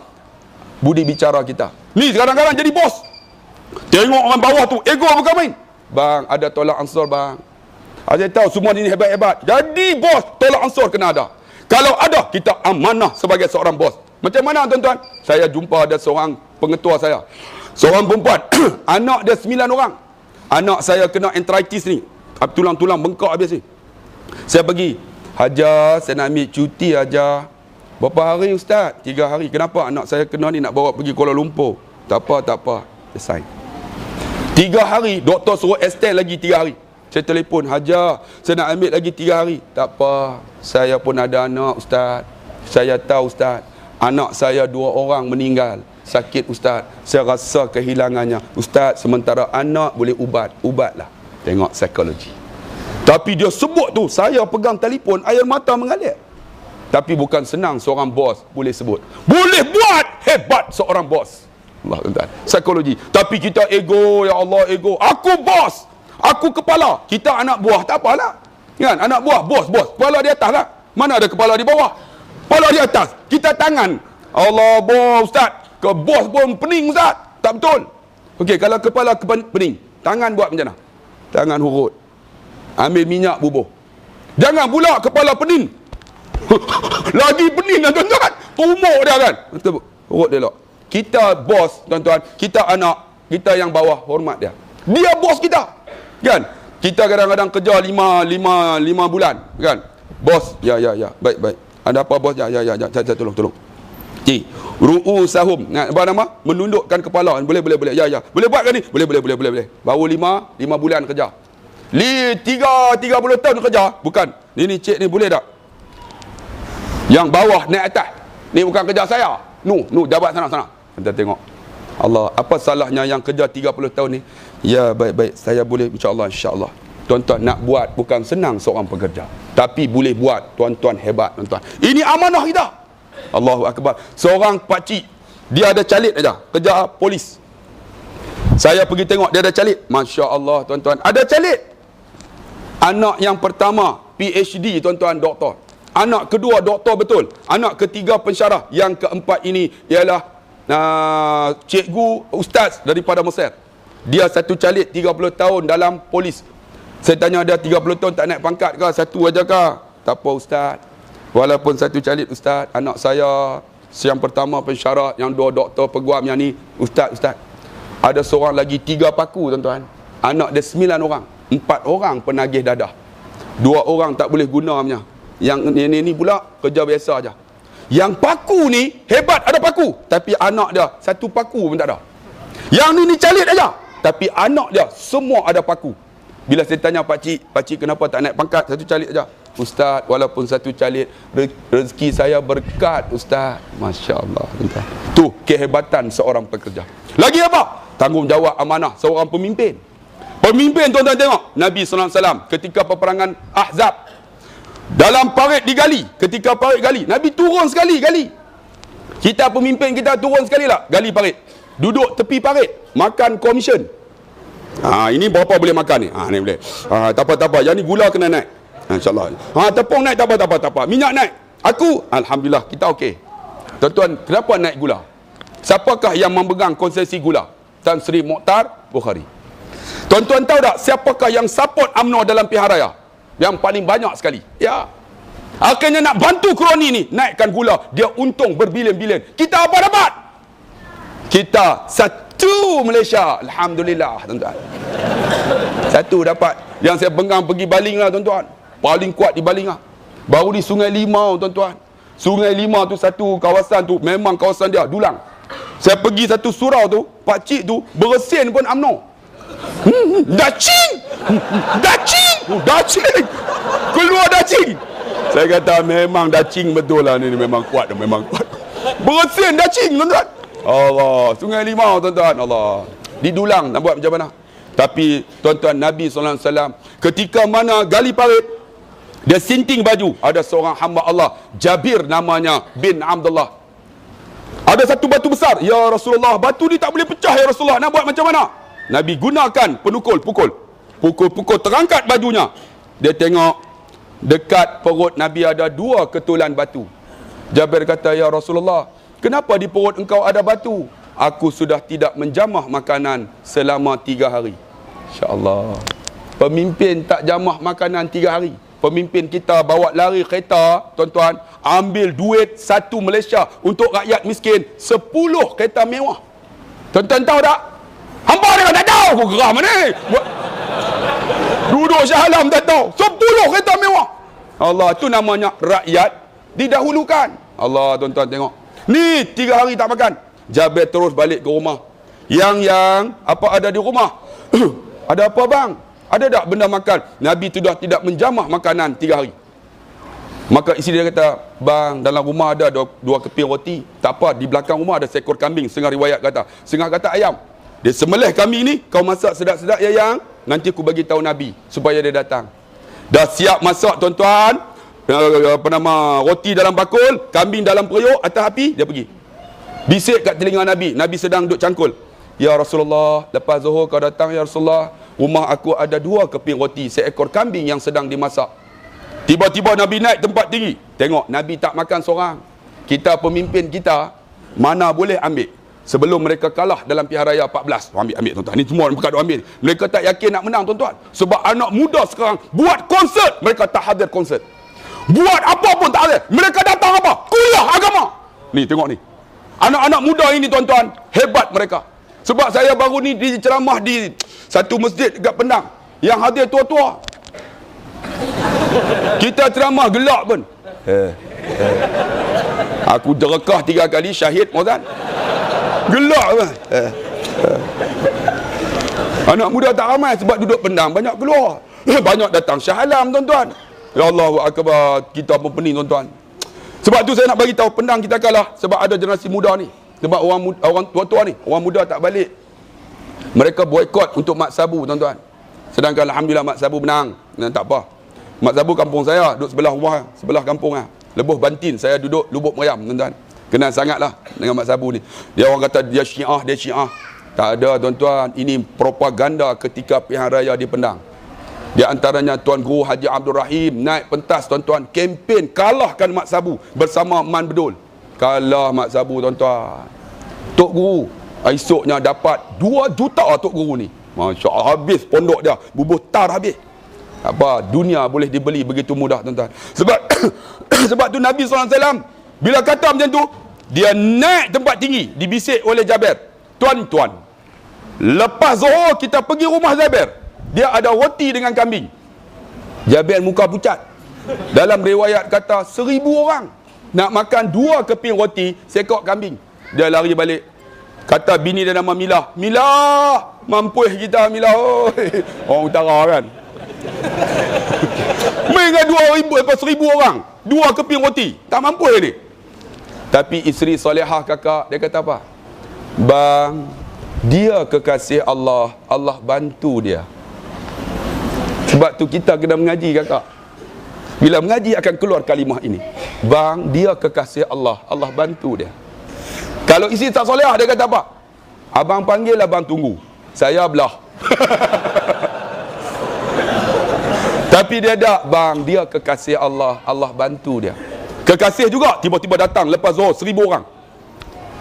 budi bicara kita? Ni kadang-kadang jadi bos. Tengok orang bawah tu, ego bukan main. Bang, ada tolak ansur bang. Saya tahu semua ni hebat-hebat. Jadi bos, tolak ansur kena ada. Kalau ada, kita amanah sebagai seorang bos. Macam mana tuan-tuan? Saya jumpa ada seorang pengetua saya. Seorang perempuan. Anak dia 9 orang. Anak saya kena arthritis ni. Tulang-tulang bengkak habis ni. Saya pergi. Hajar, saya nak ambil cuti Hajar. Berapa hari ustaz? 3 hari. Kenapa anak saya kena ni nak bawa pergi Kuala Lumpur? Tak apa. Dia sign. 3 hari. Doktor suruh extend lagi 3 hari. Saya telefon, Hajar, saya nak ambil lagi 3 hari. Tak apa. Saya pun ada anak ustaz. Saya tahu ustaz. Anak saya 2 orang meninggal. sakit ustaz, saya rasa kehilangannya. Ustaz, sementara anak boleh ubatlah. Tengok psikologi. Tapi dia sebut tu, saya pegang telefon, air mata mengalir. Tapi bukan senang seorang bos boleh sebut. Boleh buat, hebat seorang bos. Allah tuan-tuan. Psikologi. Tapi kita ego, ya Allah, ego. Aku bos, aku kepala. Kita anak buah, tak apalah. Kan? Anak buah, bos. Kepala di atas lah. Mana ada kepala di bawah? Kepala di atas. Kita tangan. Allah, bos, ustaz. Ke bos pun pening, ustaz. Tak betul. Okey, kalau kepala pening, tangan buat macam mana? Tangan hurut. Ambil minyak bubuh. Jangan pula kepala pening. Lagi pening kan, tuan-tuan. Tumuk dia kan. Hurut dia elok. Kita bos, tuan-tuan. Kita anak. Kita yang bawah, hormat dia. Dia bos kita. Kan? Kita kadang-kadang kerja 5 bulan. Kan? Bos, ya. Baik. Ada apa bos? Ya. Tolong. Ru'usahum. Apa nama? Menundukkan kepala. Boleh. Ya. Boleh buat kan ni? Boleh. Baru 5 bulan kerja. 30 tahun kerja. Bukan. Ni cik ni boleh tak? Yang bawah naik atas. Ni bukan kerja saya. Jabat sana. Kita tengok. Allah, apa salahnya yang kerja 30 tahun ni? Ya, baik. Saya boleh, insya-Allah. Tuan-tuan, nak buat bukan senang seorang pekerja. Tapi boleh buat. Tuan-tuan hebat, tuan-tuan. Ini amanah kita. Allahu Akbar. Seorang pakcik, dia ada calit aja, kerja polis. Saya pergi tengok, dia ada calit. Masya Allah, tuan-tuan. Ada calit. Anak yang pertama, PhD, tuan-tuan, doktor. Anak kedua, doktor betul. Anak ketiga, pensyarah. Yang keempat ini ialah cikgu, ustaz daripada Mesir. Dia satu calit 30 tahun dalam polis. Saya tanya dia 30 tahun tak naik pangkat ke? Satu aja ke? Tak apa ustaz. Walaupun satu calit ustaz, anak saya yang pertama pensyarah, yang dua doktor peguam, yang ni ustaz. Ada seorang lagi 3 paku, tuan-tuan. Anak dia 9 orang. 4 orang penagih dadah. 2 orang tak boleh guna punya. Yang ni pula kerja biasa aja. Yang paku ni hebat, ada paku, tapi anak dia satu paku pun tak ada. Yang ni calit aja, tapi anak dia semua ada paku. Bila saya tanya pakcik kenapa tak naik pangkat, satu calit aja. Ustaz, walaupun satu calit, rezeki saya berkat ustaz. Masya Allah. Tu kehebatan seorang pekerja. Lagi apa? Tanggungjawab amanah seorang pemimpin. Pemimpin, tuan-tuan tengok, Nabi SAW ketika peperangan Ahzab, dalam parit digali, ketika parit gali, Nabi turun sekali gali. Kita pemimpin kita turun sekali lah gali parit, duduk tepi parit, makan komisen. Ini berapa boleh makan ni? Ni boleh. Tak apa. Yang ni gula kena naik. InsyaAllah. Tepung naik, tak apa. Minyak naik. Aku, alhamdulillah, kita okey. Tuan-tuan, kenapa naik gula? Siapakah yang memegang konsesi gula? Tan Sri Mokhtar Bukhari. Tuan-tuan tahu tak siapakah yang support UMNO dalam pihak raya? Yang paling banyak sekali. Ya. Akhirnya nak bantu kroni ni, naikkan gula. Dia untung berbilion-bilion. Kita apa dapat? Kita satu Malaysia. Alhamdulillah, tuan-tuan. Satu dapat. Yang saya pegang pergi Baling lah, tuan-tuan. Paling kuat di Baling lah. Baru di Sungai Limau, tuan-tuan. Sungai Limau tu satu kawasan tu, memang kawasan dia, dulang. Saya pergi satu surau tu, pakcik tu, beresin pun UMNO. Dacing! Keluar dacing! Saya kata memang dacing betul lah ni, memang kuat. Beresin dacing, tuan-tuan. Allah, Sungai Limau, tuan-tuan. Allah. Di dulang nak buat macam mana? Tapi tuan-tuan, Nabi SAW ketika mana gali parit, dia sinting baju. Ada seorang hamba Allah, Jabir namanya bin Abdullah. Ada satu batu besar. Ya Rasulullah, batu ni tak boleh pecah ya Rasulullah. Nak buat macam mana? Nabi gunakan penukul, pukul, terangkat bajunya. Dia tengok dekat perut Nabi ada 2 ketulan batu. Jabir kata, ya Rasulullah, kenapa di perut engkau ada batu? Aku sudah tidak menjamah makanan selama 3 hari. InsyaAllah. Pemimpin tak jamah makanan 3 hari. Pemimpin kita bawa lari kereta, tuan-tuan, ambil duit 1 Malaysia untuk rakyat miskin, 10 kereta mewah. Tuan-tuan tahu tak? Hampa dia tak tahu. Aku geram ni. Duduk syahalam tak tahu. 10 kereta mewah. Allah, tu namanya rakyat didahulukan. Allah, tuan-tuan tengok. Ni 3 hari tak makan. Jabir terus balik ke rumah. Yang apa ada di rumah? Ada apa bang? Ada tak benda makan? Nabi sudah tidak menjamah makanan 3 hari. Maka isteri dia kata, bang, dalam rumah ada dua keping roti. Tak apa, di belakang rumah ada seekor kambing. Setengah riwayat kata, setengah kata ayam. Dia sembelih kambing ni, kau masak sedap-sedap ya yang. Nanti aku bagi tahu Nabi supaya dia datang. Dah siap masak tuan-tuan. Roti dalam bakul, kambing dalam periuk, atas api, dia pergi. Bisik kat telinga Nabi. Nabi sedang duduk cangkul. Ya Rasulullah, lepas Zuhur kau datang ya Rasulullah. Rumah aku ada 2 keping roti, seekor kambing yang sedang dimasak. Tiba-tiba Nabi naik tempat tinggi. Tengok, Nabi tak makan seorang. Kita pemimpin kita, mana boleh ambil. Sebelum mereka kalah dalam pilihan raya 14. Ambil tuan-tuan. Ini semua mereka duk ambil. Mereka tak yakin nak menang tuan-tuan. Sebab anak muda sekarang buat konsert, mereka tak hadir konsert. Buat apa pun tak hadir. Mereka datang apa? Kuliah agama. Ni tengok ni. Anak-anak muda ini tuan-tuan, hebat mereka. Sebab saya baru ni diceramah di satu masjid dekat Penang. Yang hadir tua-tua. Kita ceramah gelak pun. Aku derekah 3 kali syahid Mozan. Gelak pun. Anak muda tak ramai sebab duduk Penang, banyak keluar. Banyak datang Shah Alam tuan-tuan. Ya Allahu Akbar, kita pun pening tuan-tuan. Sebab tu saya nak bagi tahu, Penang kita kalah sebab ada generasi muda ni. Sebab orang tua-tua ni, orang muda tak balik. Mereka boikot untuk Mat Sabu tuan-tuan. Sedangkan alhamdulillah Mat Sabu menang. Dan tak apa. Mat Sabu kampung saya, duduk sebelah rumah, sebelah kampung lah. Lebuh Bantin, saya duduk Lubuk Meriam tuan-tuan. Kenal sangatlah dengan Mat Sabu ni. Dia orang kata dia Syiah, dia Syiah. Tak ada tuan-tuan, ini propaganda ketika pilihan raya di Penang. Di antaranya Tuan Guru Haji Abdul Rahim naik pentas tuan-tuan, kempen kalahkan Mat Sabu bersama Man Bedul. Kalah Mat Sabu tuan-tuan. Tok Guru esoknya dapat 2 juta Tok Guru ni. Masya Allah, habis pondok dia, bubuh tar habis. Apa, dunia boleh dibeli begitu mudah tuan-tuan. Sebab sebab tu Nabi SAW bila kata macam tu, dia naik tempat tinggi, dibisik oleh Jaber. Tuan-tuan, lepas Zuhur kita pergi rumah Jaber. Dia ada roti dengan kambing. Jaber muka pucat. Dalam riwayat kata 1000 orang nak makan 2 keping roti, seekor kambing. Dia lari balik. Kata bini dia nama Milah. Milah, mampuih kita Milah. Oi. Orang utara kan. Mereka 1000 orang, 2 keping roti. Tak mampu ni. Tapi isteri solehah kakak, dia kata apa? Bang, dia kekasih Allah, Allah bantu dia. Sebab tu kita kena mengaji kakak. Bila mengaji akan keluar kalimah ini. Bang, dia kekasih Allah, Allah bantu dia. Kalau isteri tak solehah, dia kata apa? Abang panggil, abang tunggu. Saya belah. Tapi dia tak, bang, dia kekasih Allah, Allah bantu dia. Kekasih juga, tiba-tiba datang lepas Zuhur 1000 orang.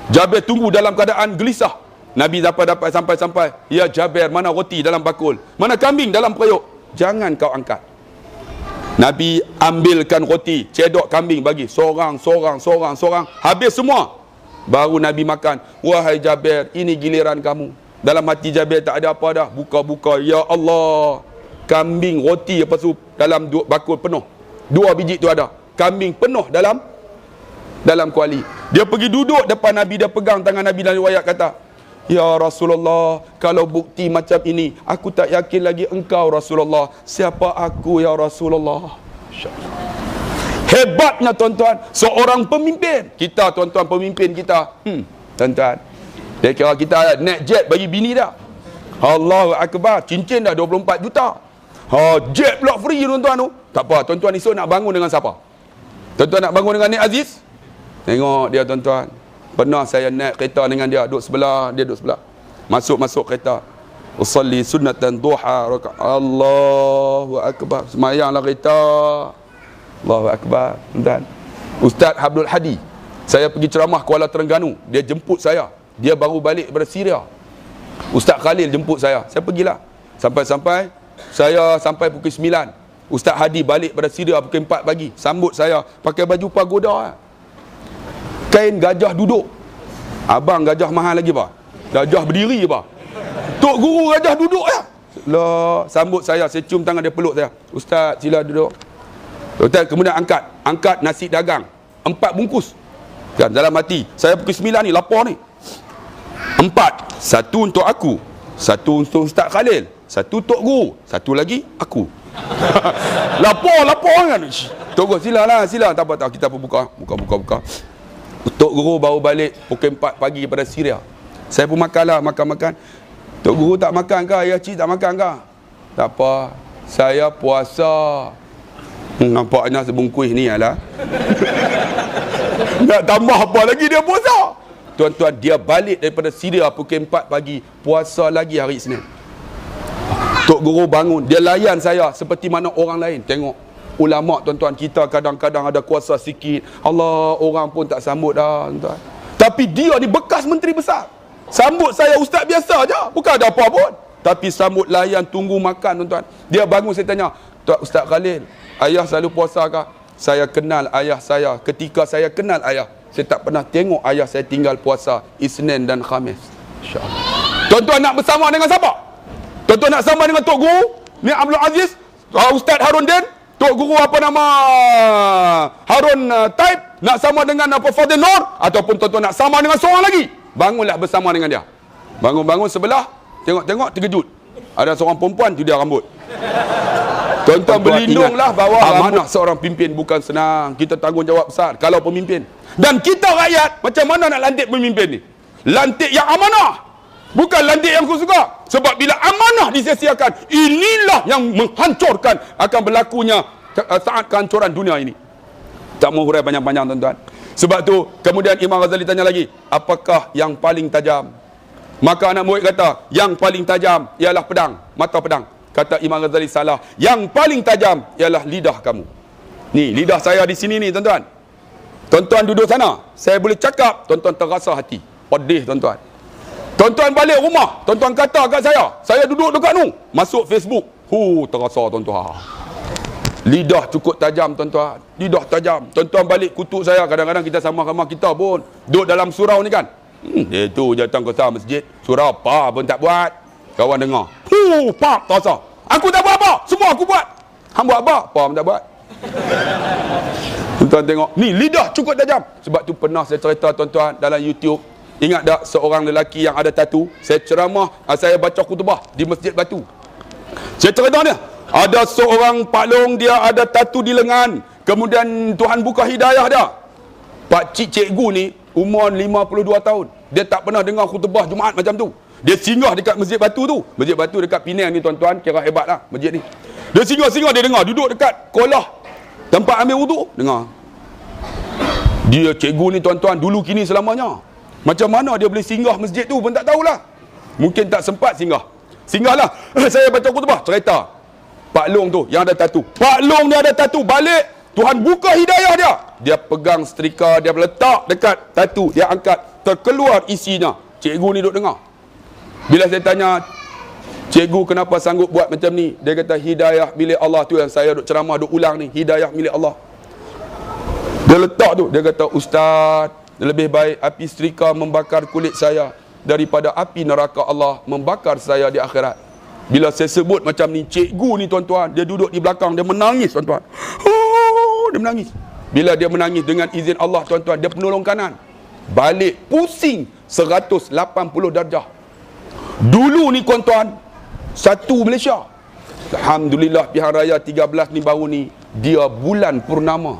Jaber tunggu dalam keadaan gelisah. Nabi dapat sampai. Ya Jaber, mana roti dalam bakul? Mana kambing dalam periuk? Jangan kau angkat. Nabi ambilkan roti, cedok kambing bagi. Seorang. Habis semua. Baru Nabi makan. Wahai Jaber, ini giliran kamu. Dalam hati Jaber tak ada apa dah. Buka-buka. Ya Allah. Kambing, roti apa tu dalam bakul penuh. 2 biji tu ada. Kambing penuh dalam kuali. Dia pergi duduk depan Nabi, dia pegang tangan Nabi dan riwayat kata, Ya Rasulullah, kalau bukti macam ini, aku tak yakin lagi engkau Rasulullah. Siapa aku ya Rasulullah? Hebatnya tuan-tuan, seorang pemimpin. Kita tuan-tuan, pemimpin kita. Tuan-tuan, dia kira kita naik jet bagi bini dah. Allahu Akbar, cincin dah 24 juta. Jet pula free tuan-tuan tu. Tak apa, tuan-tuan esok nak bangun dengan siapa? Tuan-tuan nak bangun dengan Nik Aziz? Tengok dia tuan-tuan. Pernah saya naik kereta dengan dia, duduk sebelah, dia duduk sebelah. Masuk kereta. Usalli sunnatan duha rakaat. Allahu Akbar. Semayanglah kereta. Allahu Akbar. Tuan-tuan. Ustaz Abdul Hadi, saya pergi ceramah Kuala Terengganu. Dia jemput saya. Dia baru balik daripada Syria. Ustaz Khalil jemput saya. Saya pergilah. Sampai-sampai saya sampai pukul 9. Ustaz Hadi balik pada Syria pukul 4 pagi. Sambut saya pakai baju pagoda. Kain gajah duduk. Abang gajah mahal lagi pak. Gajah berdiri pak. Tok Guru gajah duduk ya. Lah, sambut saya cium tangan dia, peluk saya. Ustaz sila duduk. Ustaz kemudian angkat nasi dagang 4 bungkus. Kan dalam hati, saya pukul 9 ni lapar ni. 4. 1 untuk aku, 1 untuk Ustaz Khalil, 1 Tok Guru, 1 lagi aku. Lapor kan. Tok Guru sila. Tak apa tak, kita pun buka. Tok Guru baru balik pukul 4 pagi pada Syria. Saya pun makan. Tok Guru tak makan ke? Ayah cik tak makan ke? Tak apa, saya puasa. Nampaknya sebungkus ni lah. Nak tambah apa lagi dia puasa? Tuan-tuan, dia balik daripada Syria pukul 4 pagi, puasa lagi hari Isnin. Tok Guru bangun, dia layan saya seperti mana orang lain. Tengok ulama tuan-tuan, kita kadang-kadang ada kuasa sikit, Allah, orang pun tak sambut dah tuan-tuan. Tapi dia ni bekas menteri besar, sambut saya ustaz biasa aja, bukan ada apa pun. Tapi sambut, layan, tunggu makan tuan-tuan. Dia bangun, saya tanya, Tuan Ustaz Khalil, ayah selalu puasa ke? Saya kenal ayah saya. Ketika saya kenal ayah, saya tak pernah tengok ayah saya tinggal puasa Isnin dan Khamis. InsyaAllah. Tuan-tuan nak bersama dengan siapa? Tuan-tuan nak sama dengan Tok Guru ni Abdul Aziz, Ustaz Harun Din, Tok Guru apa nama Harun Taib, nak sama dengan apa Fadil Nur, ataupun tuan-tuan nak sama dengan seorang lagi, bangunlah bersama dengan dia. Bangun sebelah, tengok terkejut, ada seorang perempuan cudia rambut. Tuan-tuan berlindunglah bahawa amanah seorang pimpin bukan senang. Kita tanggungjawab besar kalau pemimpin. Dan kita rakyat, macam mana nak lantik pemimpin ni? Lantik yang amanah, bukan lantik yang suka. Sebab bila amanah disia-siakan, inilah yang menghancurkan, akan berlakunya saat kehancuran dunia ini. Tak mau hurai panjang-panjang tuan-tuan. Sebab tu kemudian Imam Ghazali tanya lagi, apakah yang paling tajam? Maka anak murid kata, yang paling tajam ialah pedang, mata pedang. Kata Imam Ghazali, salah. Yang paling tajam ialah lidah kamu. Ni, lidah saya di sini ni, tuan-tuan. Tuan-tuan duduk sana, saya boleh cakap, tuan-tuan terasa hati. Pedih, tuan-tuan. Tuan-tuan balik rumah, tuan-tuan kata kat saya duduk dekat nu, masuk Facebook. Terasa, tuan-tuan. Lidah cukup tajam, tuan-tuan. Lidah tajam. Tuan-tuan balik kutuk saya, kadang-kadang kita sama-sama kita pun duduk dalam surau ni kan. Itu datang ke masjid, surau apa pun tak buat. Kawan dengar, pak, terasa. Aku tak buat apa, semua aku buat. Hang buat apa? Apa pun tak buat. Tuan-tuan tengok, ni lidah cukup tajam. Sebab tu pernah saya cerita tuan-tuan dalam YouTube. Ingat tak seorang lelaki yang ada tatu? Saya ceramah, saya baca khutbah di Masjid Batu. Saya cerita dia, ada seorang Pak Long, dia ada tatu di lengan. Kemudian Tuhan buka hidayah dia. Pak cik cikgu ni umur 52 tahun. Dia tak pernah dengar khutbah Jumaat macam tu. Dia singgah dekat Masjid Batu tu. Masjid Batu dekat Penang ni tuan-tuan, kira hebat lah masjid ni. Dia singgah, dia dengar, duduk dekat kolah tempat ambil wuduk, dengar. Dia cikgu ni tuan-tuan, dulu kini selamanya. Macam mana dia boleh singgah masjid tu pun tak tahulah. Mungkin tak sempat singgah. Singgahlah. Saya baca khutbah, cerita Pak Long tu yang ada tatu. Pak Long ni ada tatu, balik Tuhan buka hidayah dia. Dia pegang setrika, dia letak dekat tatu, dia angkat, terkeluar isinya. Cikgu ni duduk dengar. Bila saya tanya, cikgu kenapa sanggup buat macam ni? Dia kata, hidayah milik Allah tu yang saya duk ceramah, duk ulang ni. Hidayah milik Allah. Dia letak tu, dia kata, Ustaz, lebih baik api setrika membakar kulit saya daripada api neraka Allah membakar saya di akhirat. Bila saya sebut macam ni, cikgu ni tuan-tuan, dia duduk di belakang, dia menangis tuan-tuan. Dia menangis. Bila dia menangis dengan izin Allah tuan-tuan, dia penolong kanan. Balik pusing 180 darjah. Dulu ni tuan-tuan, satu Malaysia. Alhamdulillah pilihan raya 13 ni baru ni, dia bulan purnama.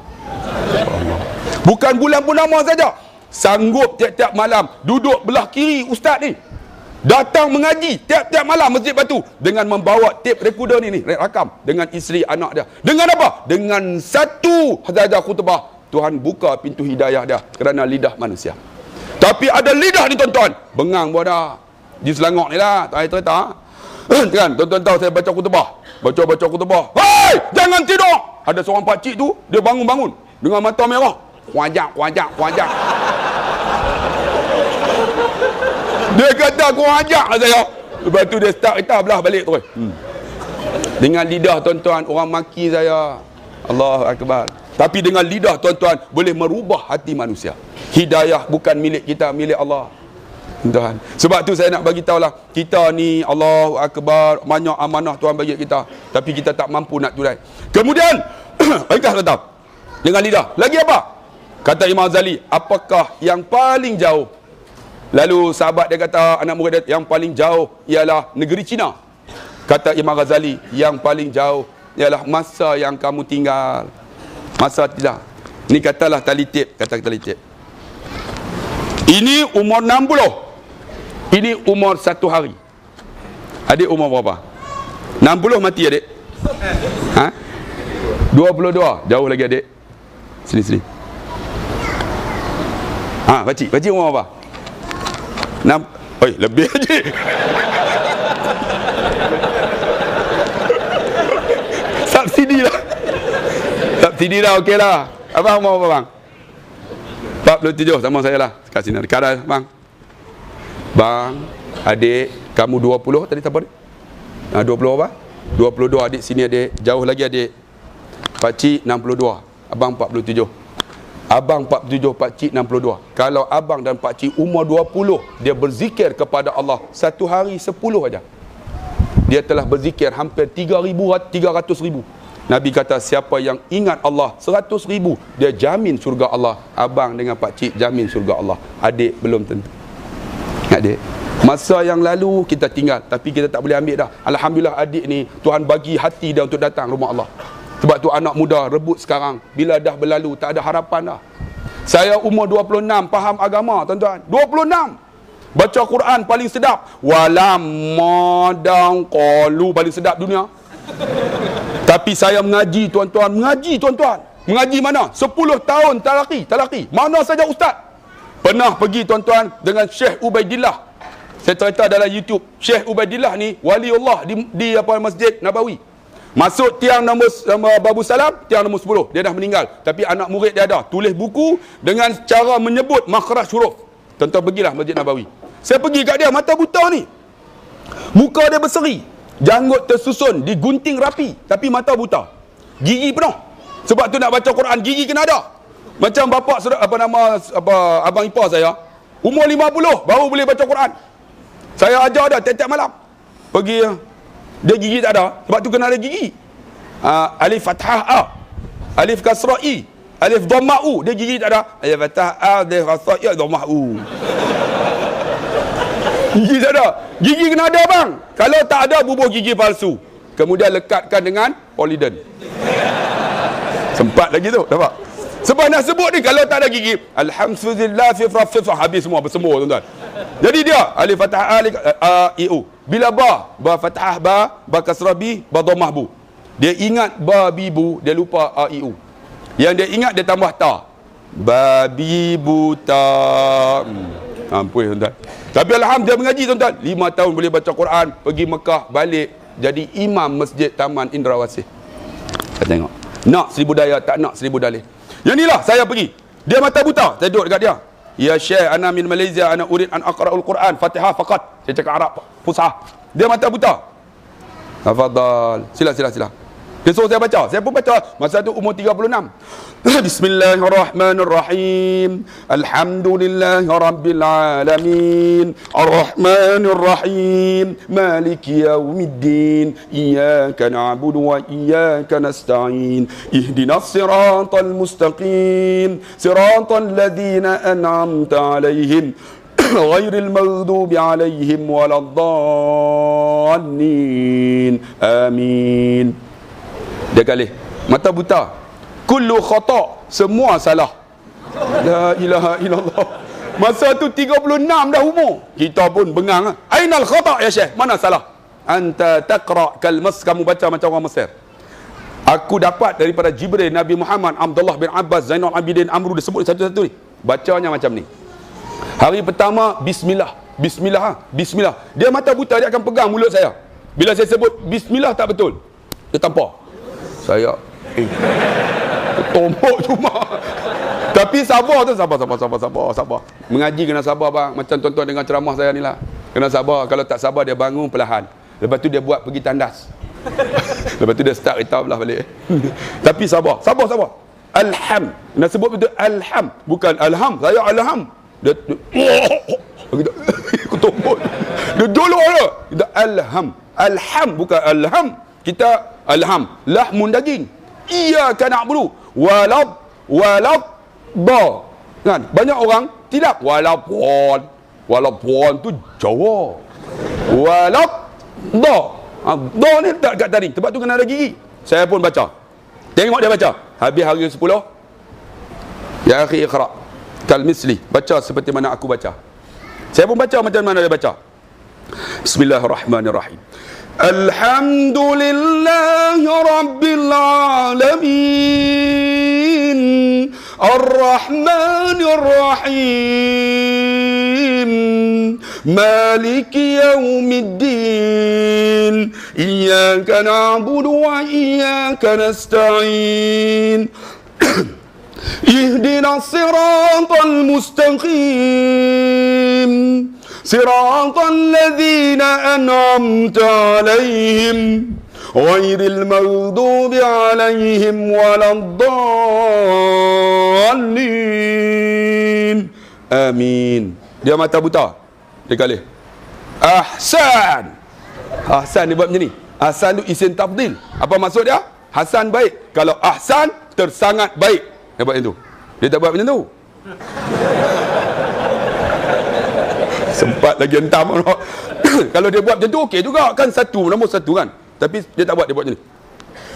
Bukan bulan purnama saja, sanggup tiap-tiap malam duduk belah kiri ustaz ni, datang mengaji tiap-tiap malam Masjid Batu dengan membawa tape recorder ni rakam dengan isteri anak dia. Dengan apa? Dengan satu saja khutbah, Tuhan buka pintu hidayah dia kerana lidah manusia. Tapi ada lidah ni tuan-tuan, bengang pun ada. Di Selangor ni lah, tak ada cerita. Kan, tuan-tuan tahu saya baca khutbah. Baca khutbah. Hei, jangan tidur. Ada seorang pakcik tu, dia bangun-bangun dengan mata merah. Wajak. Dia kata aku ajak lah saya. Lepas tu dia start kereta belah balik terus. Dengan lidah tuan-tuan, orang maki saya. Allahu Akbar. Tapi dengan lidah tuan-tuan, boleh merubah hati manusia. Hidayah bukan milik kita, milik Allah. Tuhan. Sebab tu saya nak bagi tahulah, kita ni Allahu Akbar, banyak amanah Tuhan bagi kita, tapi kita tak mampu nak tunai. Kemudian ringkas kata dengan lidah. Lagi apa? Kata Imam Ghazali, apakah yang paling jauh? Lalu sahabat dia kata, anak murid dia, yang paling jauh ialah negeri Cina. Kata Imam Ghazali, yang paling jauh ialah masa yang kamu tinggal. Masa tidak. Ni katalah tali tip, kata tali tip. Ini umur 60. Ini umur 1 hari. Adik umur berapa? 60 mati adik. Ha? 22. Jauh lagi adik. Sini. Pakcik umur berapa? 6. Oi, lebih aja. Subsidi lah, okey lah. Abang umur apa bang? 47, sama saya lah. Kat sini, dekat dah bang. Bang, adik, kamu 20 tadi siapa ni? 20 apa? 22 adik sini adik. Jauh lagi adik. Pakcik 62. Abang 47. Abang 47, pakcik 62. Kalau abang dan pakcik umur 20, dia berzikir kepada Allah 1 hari 10 aja. Dia telah berzikir hampir 300,000. Nabi kata siapa yang ingat Allah 100,000, dia jamin syurga Allah. Abang dengan pakcik jamin syurga Allah. Adik belum tentu. Adik, masa yang lalu kita tinggal, tapi kita tak boleh ambil dah. Alhamdulillah adik ni Tuhan bagi hati dia untuk datang rumah Allah. Sebab tu anak muda rebut sekarang. Bila dah berlalu tak ada harapan dah. Saya umur 26 faham agama tuan-tuan. 26 baca Quran paling sedap. Walammadang qalu paling sedap dunia. Tapi saya mengaji tuan-tuan. Mengaji mana? 10 tahun talaki. Mana saja ustaz. Pernah pergi tuan-tuan dengan Syekh Ubaidillah. Saya cerita dalam YouTube. Syekh Ubaidillah ni waliullah di Masjid Nabawi. Masuk tiang nombor Babu Salam, tiang nombor 10. Dia dah meninggal. Tapi anak murid dia ada. Tulis buku dengan cara menyebut makhraj huruf. Tuan-tuan pergilah Masjid Nabawi. Saya pergi kat dia, mata buta ni. Muka dia berseri. Janggut tersusun, digunting rapi. Tapi mata buta. Gigi penuh. Sebab tu nak baca Quran, gigi kena ada. Macam bapak, abang ipar saya. Umur 50, baru boleh baca Quran. Saya ajar dia tiap-tiap malam. Pergi, dia gigi tak ada. Sebab tu kena ada gigi. Alif fathah A. Alif kasrah I. Alif dhammah U. Dia gigi tak ada. Alif fathah A, alif kasrah I, dhammah U. Gigi tak ada. Gigi kena ada bang. Kalau tak ada, bubuh gigi palsu. Kemudian lekatkan dengan Polident. Sempat lagi tu, nampak? Sebab nak sebut ni, kalau tak ada gigi, alhamdulillah fifrafifraf, habis semua, bersemur tuan-tuan. Jadi dia, alif fathah A, I, U. Bila ba fathah ba kasrah bi, ba dhammah bu. Dia ingat ba bi bu, dia lupa A, I, U. Yang dia ingat, dia tambah ta. Babi buta. Ampun tuan-tuan. Tapi alhamdulillah dia mengaji tuan-tuan. 5 tahun boleh baca Quran, pergi Mekah, balik jadi imam Masjid Taman Indrawasih. Saya tengok. Nak 1000 daya, tak nak 1000 dalih. Yang inilah saya pergi. Dia mata buta. Saya duduk dekat dia. Ya Syekh, ana min Malaysia, ana urid an aqra'ul Quran, Fatihah faqat. Saya cakap Arab Fusah. Dia mata buta. Tafadhal. Sila. Dia suruh saya baca. Saya pun baca. Masa tu umur 36. Bismillahirrahmanirrahim. Alhamdulillahi rabbil alamin. Arrahmanirrahim. Maliki yaumiddin. Iyyaka na'budu wa iyyaka nasta'in. Ihdinas siratal mustaqim. Siratal ladzina an'amta 'alaihim. Ghairil maghdubi 'alaihim waladdallin. Amin. Dia kali mata buta, kullu khata', semua salah. La ilaha illallah. Masa tu 36 dah umur. Kita pun bengang. Ainal khata' ya Syekh? Mana salah? Anta taqra' kal kamu baca macam orang Mesir. Aku dapat daripada Jibril, Nabi Muhammad, Abdullah bin Abbas, Zainal Abidin, Amru, disebut satu-satu ni. Bacanya macam ni. Hari pertama bismillah. Dia mata buta, dia akan pegang mulut saya. Bila saya sebut bismillah tak betul, dia tampar saya. Tombok cuma. Tapi sabar tu, sabar. Mengaji kena sabar bang. Macam tuan-tuan dengan ceramah saya ni lah. Kena sabar. Kalau tak sabar, dia bangun perlahan. Lepas tu dia buat pergi tandas. Lepas tu dia start kereta belah balik. Tapi sabar. Alham. Nak sebut betul alham. Bukan alham. Saya alham. Dia tombok. Dia dolok dia. Kita alham. Alham bukan alham. Kita alham, lahmun daging. Iyyaka na'budu walad ba. Kan? Banyak orang tidak walapon tu Jawa. Walad da. Da ni tak kat tadi. Sebab tu kena ada gigi. saya pun baca. Tengok dia baca. Habis hari 10, ya akhi iqra kal misli, baca seperti mana aku baca. Saya pun baca macam mana dia baca. Bismillahirrahmanirrahim. Alhamdulillahi rabbil alamin, arrahmanir rahim, maliki yaumiddin, iyyaka na'budu wa iyyaka nasta'in, اهدنا الصراط المستقيم صراط الذين أنعمت عليهم غير المغضوب عليهم ولا الضالين آمين. Dia mata buta, dia kali ahsan. Ahsan dia buat macam ni. Ahsan tu isim tafdil. Apa maksud dia? Hasan baik. Kalau ahsan tersangat baik. Dia buat macam tu. Dia tak buat macam tu. Sempat lagi hentam. Kalau dia buat macam tu okey juga kan, satu nombor satu kan. Tapi dia tak buat, dia buat macam ni.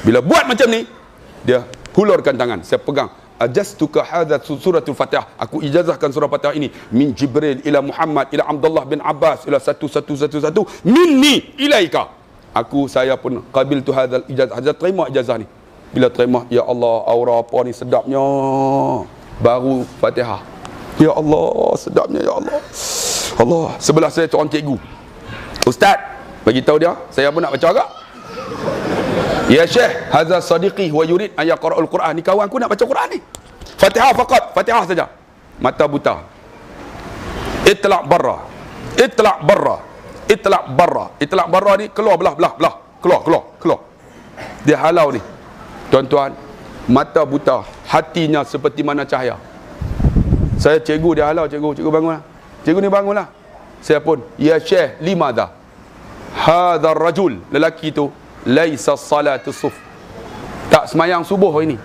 Bila buat macam ni, dia hulurkan tangan, saya pegang. Ajastuka hadza suratul Fatihah. Aku ijazahkan surah Fatihah ini min Jibril ila Muhammad ila Abdullah bin Abbas ila 1111 minni ilaika. Saya pun qabil tu hadzal ijazah. Terima ijazah ni. Bila terima, ya Allah, aura apa ni sedapnya. Baru Fatihah. Ya Allah, sedapnya ya Allah. Allah, sebelah saya seorang cikgu. Ustaz, bagi tahu dia, saya pun nak baca agak. Ya Syekh, hadza sadiqi wa yurid an yaqra'ul Quran. Ni kawan aku nak baca Quran ni. Fatihah faqat, Fatihah saja. Mata buta. Itlaq barra. Itlaq barra. Itlaq barra. Itlaq barra ni keluar belah. Keluar. Dia halau ni. Tuan-tuan, mata buta, hatinya seperti mana cahaya. Saya cikgu dia halau, cikgu bangunlah. Cikgu ni bangunlah. Saya pun, ya Syekh, limadha hadha rajul, lelaki tu laisa salatu suf, tak semayang subuh hari ni.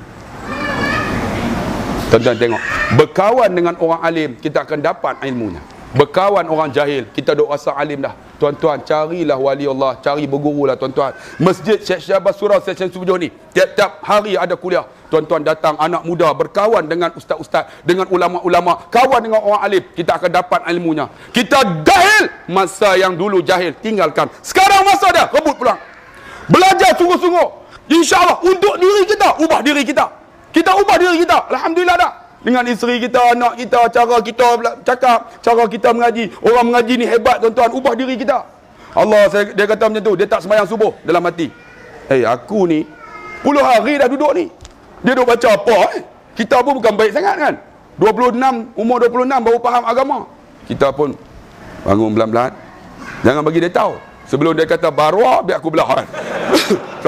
Tuan-tuan tengok, berkawan dengan orang alim kita akan dapat ilmunya. Berkawan orang jahil, kita duk rasa alim dah. Tuan-tuan, carilah wali Allah, cari berguru lah tuan-tuan. Masjid Syekh Syahbaz Surau Seksyen 7 ni, tiap-tiap hari ada kuliah. Tuan-tuan datang, anak muda berkawan dengan ustaz-ustaz, dengan ulama-ulama, kawan dengan orang alim, kita akan dapat ilmunya. Kita jahil, masa yang dulu jahil, tinggalkan. Sekarang masa dah, rebut pulang. Belajar sungguh-sungguh. InsyaAllah, untuk diri kita, ubah diri kita. Kita ubah diri kita, alhamdulillah dah. Dengan isteri kita, anak kita, cara kita cakap, cara kita mengaji. Orang mengaji ni hebat tuan-tuan, ubah diri kita. Allah, dia kata macam tu, dia tak sembahyang subuh dalam hati. Aku ni puluh hari dah duduk ni. Dia duduk baca apa? Kita pun bukan baik sangat kan. 26, umur 26 baru faham agama. Kita pun bangun pelan-pelan. Jangan bagi dia tahu. Sebelum dia kata barwa, biar aku belah kan.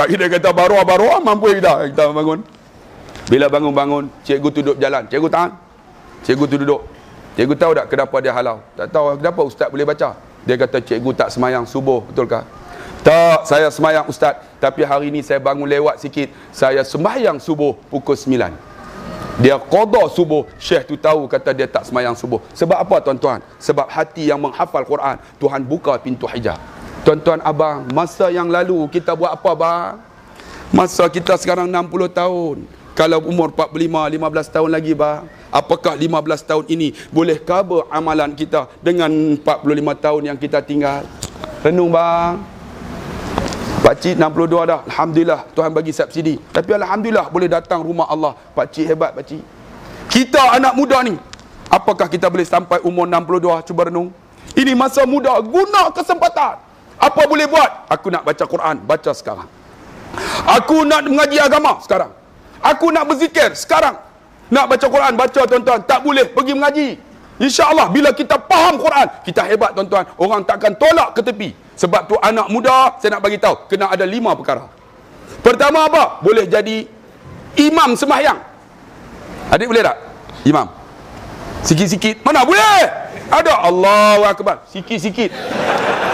Lagi dia kata barwa, mampu kita bangun. Bila bangun-bangun, cikgu tu duduk berjalan. Cikgu tahan. Cikgu tu duduk. Cikgu tahu tak kenapa dia halau? Tak tahu kenapa ustaz boleh baca. Dia kata cikgu tak semayang subuh, betulkah? Tak, saya semayang ustaz. Tapi hari ni saya bangun lewat sikit. Saya semayang subuh pukul 9. Dia qada subuh. Syekh tu tahu, kata dia tak semayang subuh. Sebab apa tuan-tuan? Sebab hati yang menghafal Quran, Tuhan buka pintu hijab. Tuan-tuan abang, masa yang lalu kita buat apa bang? Masa kita sekarang 60 tahun. Kalau umur 45, 15 tahun lagi bang, apakah 15 tahun ini boleh cover amalan kita dengan 45 tahun yang kita tinggal? Renung bang. Pakcik 62 dah, alhamdulillah Tuhan bagi subsidi. Tapi alhamdulillah boleh datang rumah Allah. Pakcik hebat pakcik. Kita anak muda ni, apakah kita boleh sampai umur 62? Cuba renung. Ini masa muda, guna kesempatan. Apa boleh buat? Aku nak baca Quran, baca sekarang. Aku nak mengaji agama sekarang. Aku nak berzikir sekarang. Nak baca Quran, baca tuan-tuan. Tak boleh pergi mengaji. InsyaAllah bila kita faham Quran, kita hebat tuan-tuan. Orang takkan tolak ke tepi. Sebab tu anak muda, saya nak bagi tahu, kena ada 5 perkara. Pertama apa? Boleh jadi imam sembahyang. Adik boleh tak? Imam. Sikit-sikit. Mana boleh? Ada. Allahu Akbar. Sikit-sikit.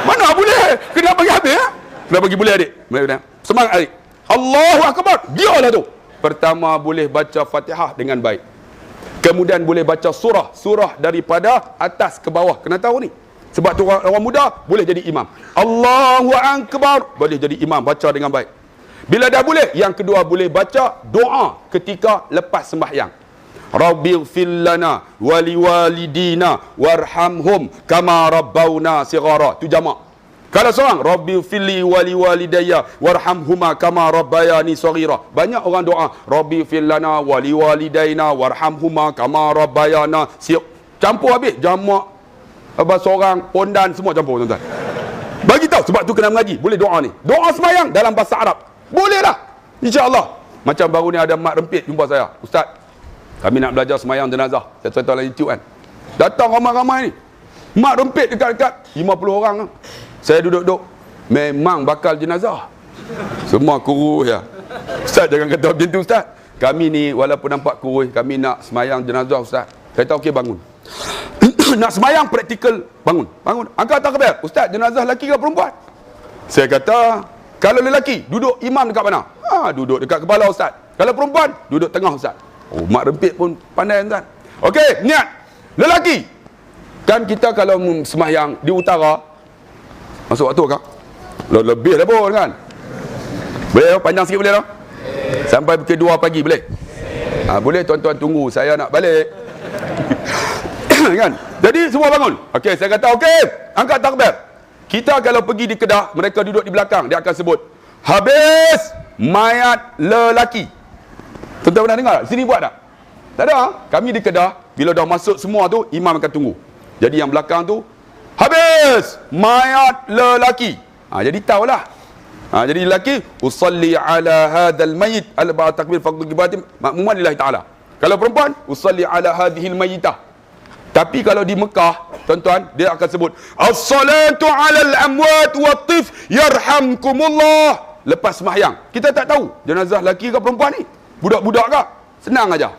Mana boleh? Kena bagi habis ya? Kena bagi boleh adik. Semangat adik. Allahu Akbar. Dialah tu. Pertama, boleh baca Fatihah dengan baik. Kemudian boleh baca surah daripada atas ke bawah. Kena tahu ni. Sebab tu orang muda boleh jadi imam. Allahu Akbar, boleh jadi imam, baca dengan baik. Bila dah boleh, yang kedua boleh baca doa ketika lepas sembahyang. Rabbighfir lana wa liwalidina warhamhum kama rabbawna shighara. Tu jamak. Kalau seorang, Rabbighfir li wa liwalidayya warhamhuma kama rabbayani shaghira. Banyak orang doa, Rabbighfir lana wa liwalidaina warhamhuma kama rabbayana shighara. Campur habis, jamak, seorang, pondan, semua campur, tuan-tuan. Bagi tahu, sebab tu kena mengaji. Boleh doa ni. Doa sembahyang dalam bahasa Arab. Boleh lah. InsyaAllah. Macam baru ni ada mak rempit jumpa saya. Ustaz, kami nak belajar sembahyang jenazah. Saya tonton dalam YouTube kan. Datang ramai-ramai ni. Mak rempit dekat-dekat 50 orang. Saya duduk-duduk. Memang bakal jenazah. Semua kurus ya. Ustaz, jangan kata macam tu, Ustaz. Kami ni walaupun nampak kurus, kami nak sembahyang jenazah, Ustaz. Saya tahu, okey, bangun. Nak sembahyang praktikal, bangun. Bangun. Angkat takbir. Ustaz, jenazah lelaki ke perempuan? Saya kata, kalau lelaki, duduk imam dekat mana? Duduk dekat kepala, Ustaz. Kalau perempuan, duduk tengah, Ustaz. Oh, mak rempit pun pandai, Ustaz. Okey, niat. Lelaki. Kan kita kalau sembahyang di utara, masuk waktu kak? Lebih dah pun kan? Boleh panjang sikit boleh tak? Sampai pukul 2 pagi boleh? Boleh tuan-tuan tunggu, saya nak balik. Kan? Jadi semua bangun. Okey, saya kata okey, angkat takbir. Kita kalau pergi di Kedah, mereka duduk di belakang, dia akan sebut, habis mayat lelaki. Tuan-tuan pernah dengar tak? Sini buat tak? Tak ada. Kami di Kedah, bila dah masuk semua tu, imam akan tunggu. Jadi yang belakang tu, habis mayat lelaki. Jadi tahulah. Jadi lelaki, usalli ala hadzal mayyit al-ba takbir faqdu kibatim ma'muman lillahi ta'ala. Kalau perempuan, usalli ala hadhil mayyitah. Tapi kalau di Mekah, tuan-tuan, dia akan sebut as-salatu 'alal amwat wa tif yarhamkumullah. Lepas sembahyang. Kita tak tahu jenazah lelaki ke perempuan ni. Budak-budak ke? Senang aja.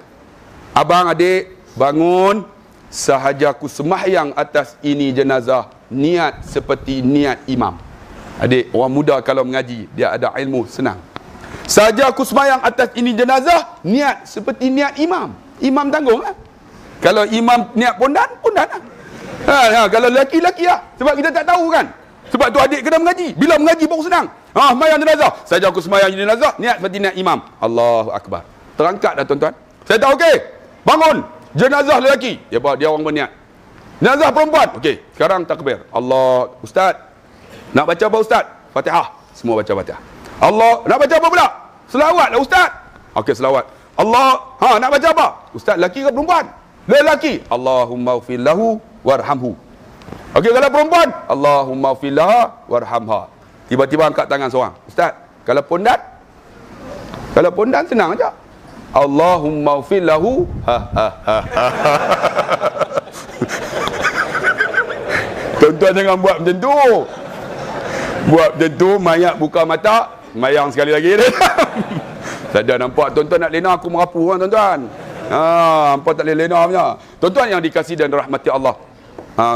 Abang, adik, bangun. Sahaja aku sembahyang atas ini jenazah, niat seperti niat imam. Adik, orang muda kalau mengaji, dia ada ilmu, senang. Sahaja aku sembahyang atas ini jenazah, niat seperti niat imam. Imam tanggung lah. Kalau imam niat pondan, pondan lah. Kalau lelaki-lelaki lah. Sebab kita tak tahu kan. Sebab tu adik kena mengaji. Bila mengaji baru senang. Sembahyang jenazah. Sahaja aku sembahyang jenazah, niat seperti niat imam. Allahu Akbar. Terangkat dah tuan-tuan. Saya tahu okey. Bangun. Jenazah lelaki. Dia orang berniat. Jenazah perempuan. Okey. Sekarang takbir. Allah. Ustaz. Nak baca apa Ustaz? Fatihah. Semua baca Fatihah. Allah. Nak baca apa pula? Selawat lah Ustaz. Okey, selawat. Allah. Nak baca apa? Ustaz, lelaki ke perempuan? Lelaki. Allahumma ufir lahu warhamhu. Okey, kalau perempuan, Allahumma ufir laha warhamha. Tiba-tiba angkat tangan seorang. Ustaz, kalau pondan? Kalau pondan senang aja. Allahumma ufir lahu. Tuan-tuan jangan buat macam tu. Buat macam tu, mayat buka mata, mayang sekali lagi. Saya dah nampak tuan-tuan nak lena, aku merapu kan tuan-tuan. Hampa tak boleh lena punya. Tuan-tuan yang dikasihi dan rahmati Allah.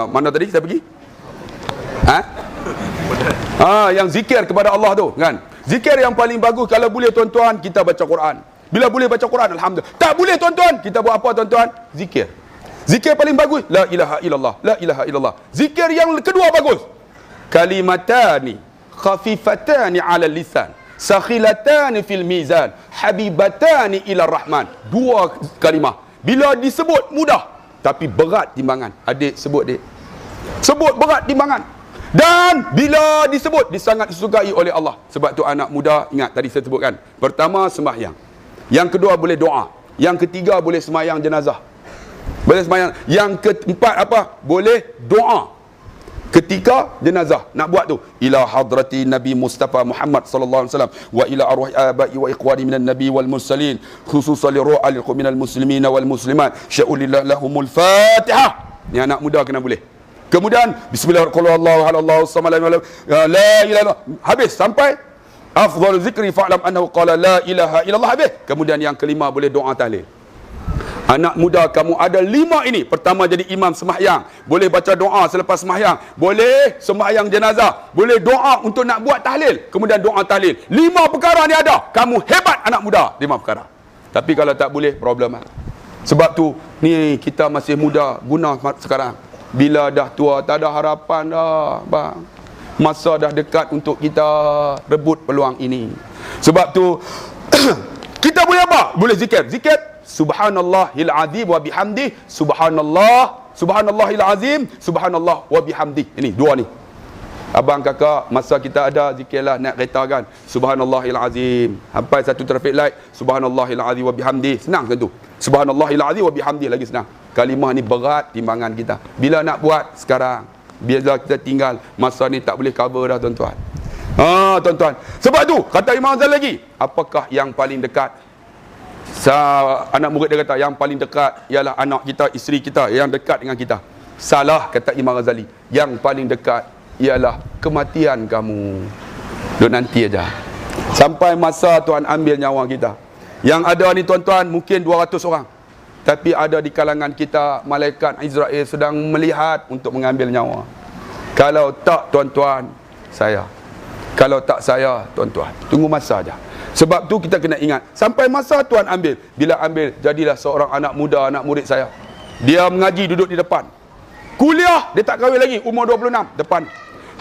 Mana tadi saya pergi? Yang zikir kepada Allah tu kan. Zikir yang paling bagus kalau boleh tuan-tuan, kita baca Quran. Bila boleh baca Quran, alhamdulillah. Tak boleh tuan-tuan, kita buat apa tuan-tuan? Zikir. Zikir paling bagus, la ilaha illallah, la ilaha illallah. Zikir yang kedua bagus, kalimatani khafifatani 'ala lisan, sakhilatani fil mizan, habibatani ila rahman. Dua kalimah. Bila disebut mudah, tapi berat timbangan. Adik sebut, adik. Sebut berat timbangan. Dan bila disebut, disangat disukai oleh Allah. Sebab tu anak muda, ingat tadi saya sebutkan. Pertama, sembahyang. Yang kedua, boleh doa. Yang ketiga, boleh sembahyang jenazah. Boleh sembahyang. Yang keempat apa? Boleh doa ketika jenazah. Nak buat tu, ila hadrati Nabi Mustafa Muhammad sallallahu alaihi wasallam wa ila arwah abai wa ikhwani minan nabi wal mursalin khususan li ru'al minal muslimin wal muslimat sya'ulillah lahumul fatihah. Ni anak muda kena boleh. Kemudian bismillahirrahmanirrahim, la ilaha, habis sampai afdhalu zikri fa'lam annahu qala la ilaha illallah, habis. Kemudian yang kelima, boleh doa tahlil. Anak muda, kamu ada 5 ini. Pertama, jadi imam sembahyang. Boleh baca doa selepas sembahyang. Boleh sembahyang jenazah. Boleh doa untuk nak buat tahlil. Kemudian doa tahlil. 5 perkara ni ada. Kamu hebat anak muda. 5 perkara. Tapi kalau tak boleh, problem. Sebab tu, ni kita masih muda, guna sekarang. Bila dah tua, tak ada harapan dah, bang. Masa dah dekat untuk kita rebut peluang ini. Sebab tu kita boleh apa? Boleh zikir. Zikir subhanallahil azim wa bihamdi, subhanallahil azim, subhanallah wa bihamdi. Ini dua ni. Abang kakak, masa kita ada zikirlah naik kereta kan, subhanallahil azim, sampai satu traffic light, subhanallahil azim wa bihamdi. Senang kan tu? Subhanallahil azim wa bihamdi lagi senang. Kalimah ni berat timbangan kita. Bila nak buat sekarang, bila kita tinggal, masa ni tak boleh cover dah tuan-tuan. Tuan-tuan. Sebab tu kata Imam Ghazali lagi, apakah yang paling dekat? Anak murid dia kata yang paling dekat ialah anak kita, isteri kita yang dekat dengan kita. Salah, kata Imam Ghazali. Yang paling dekat ialah kematian kamu. Duk nanti aja. Sampai masa Tuhan ambil nyawa kita. Yang ada ni tuan-tuan mungkin 200 orang. Tapi ada di kalangan kita malaikat Israel sedang melihat untuk mengambil nyawa. Kalau tak tuan-tuan, saya. Kalau tak saya, tuan-tuan, tunggu masa aja. Sebab tu kita kena ingat, sampai masa Tuhan ambil. Bila ambil, jadilah seorang anak muda, anak murid saya. Dia mengaji duduk di depan. Kuliah, dia tak kahwin lagi, umur 26, depan.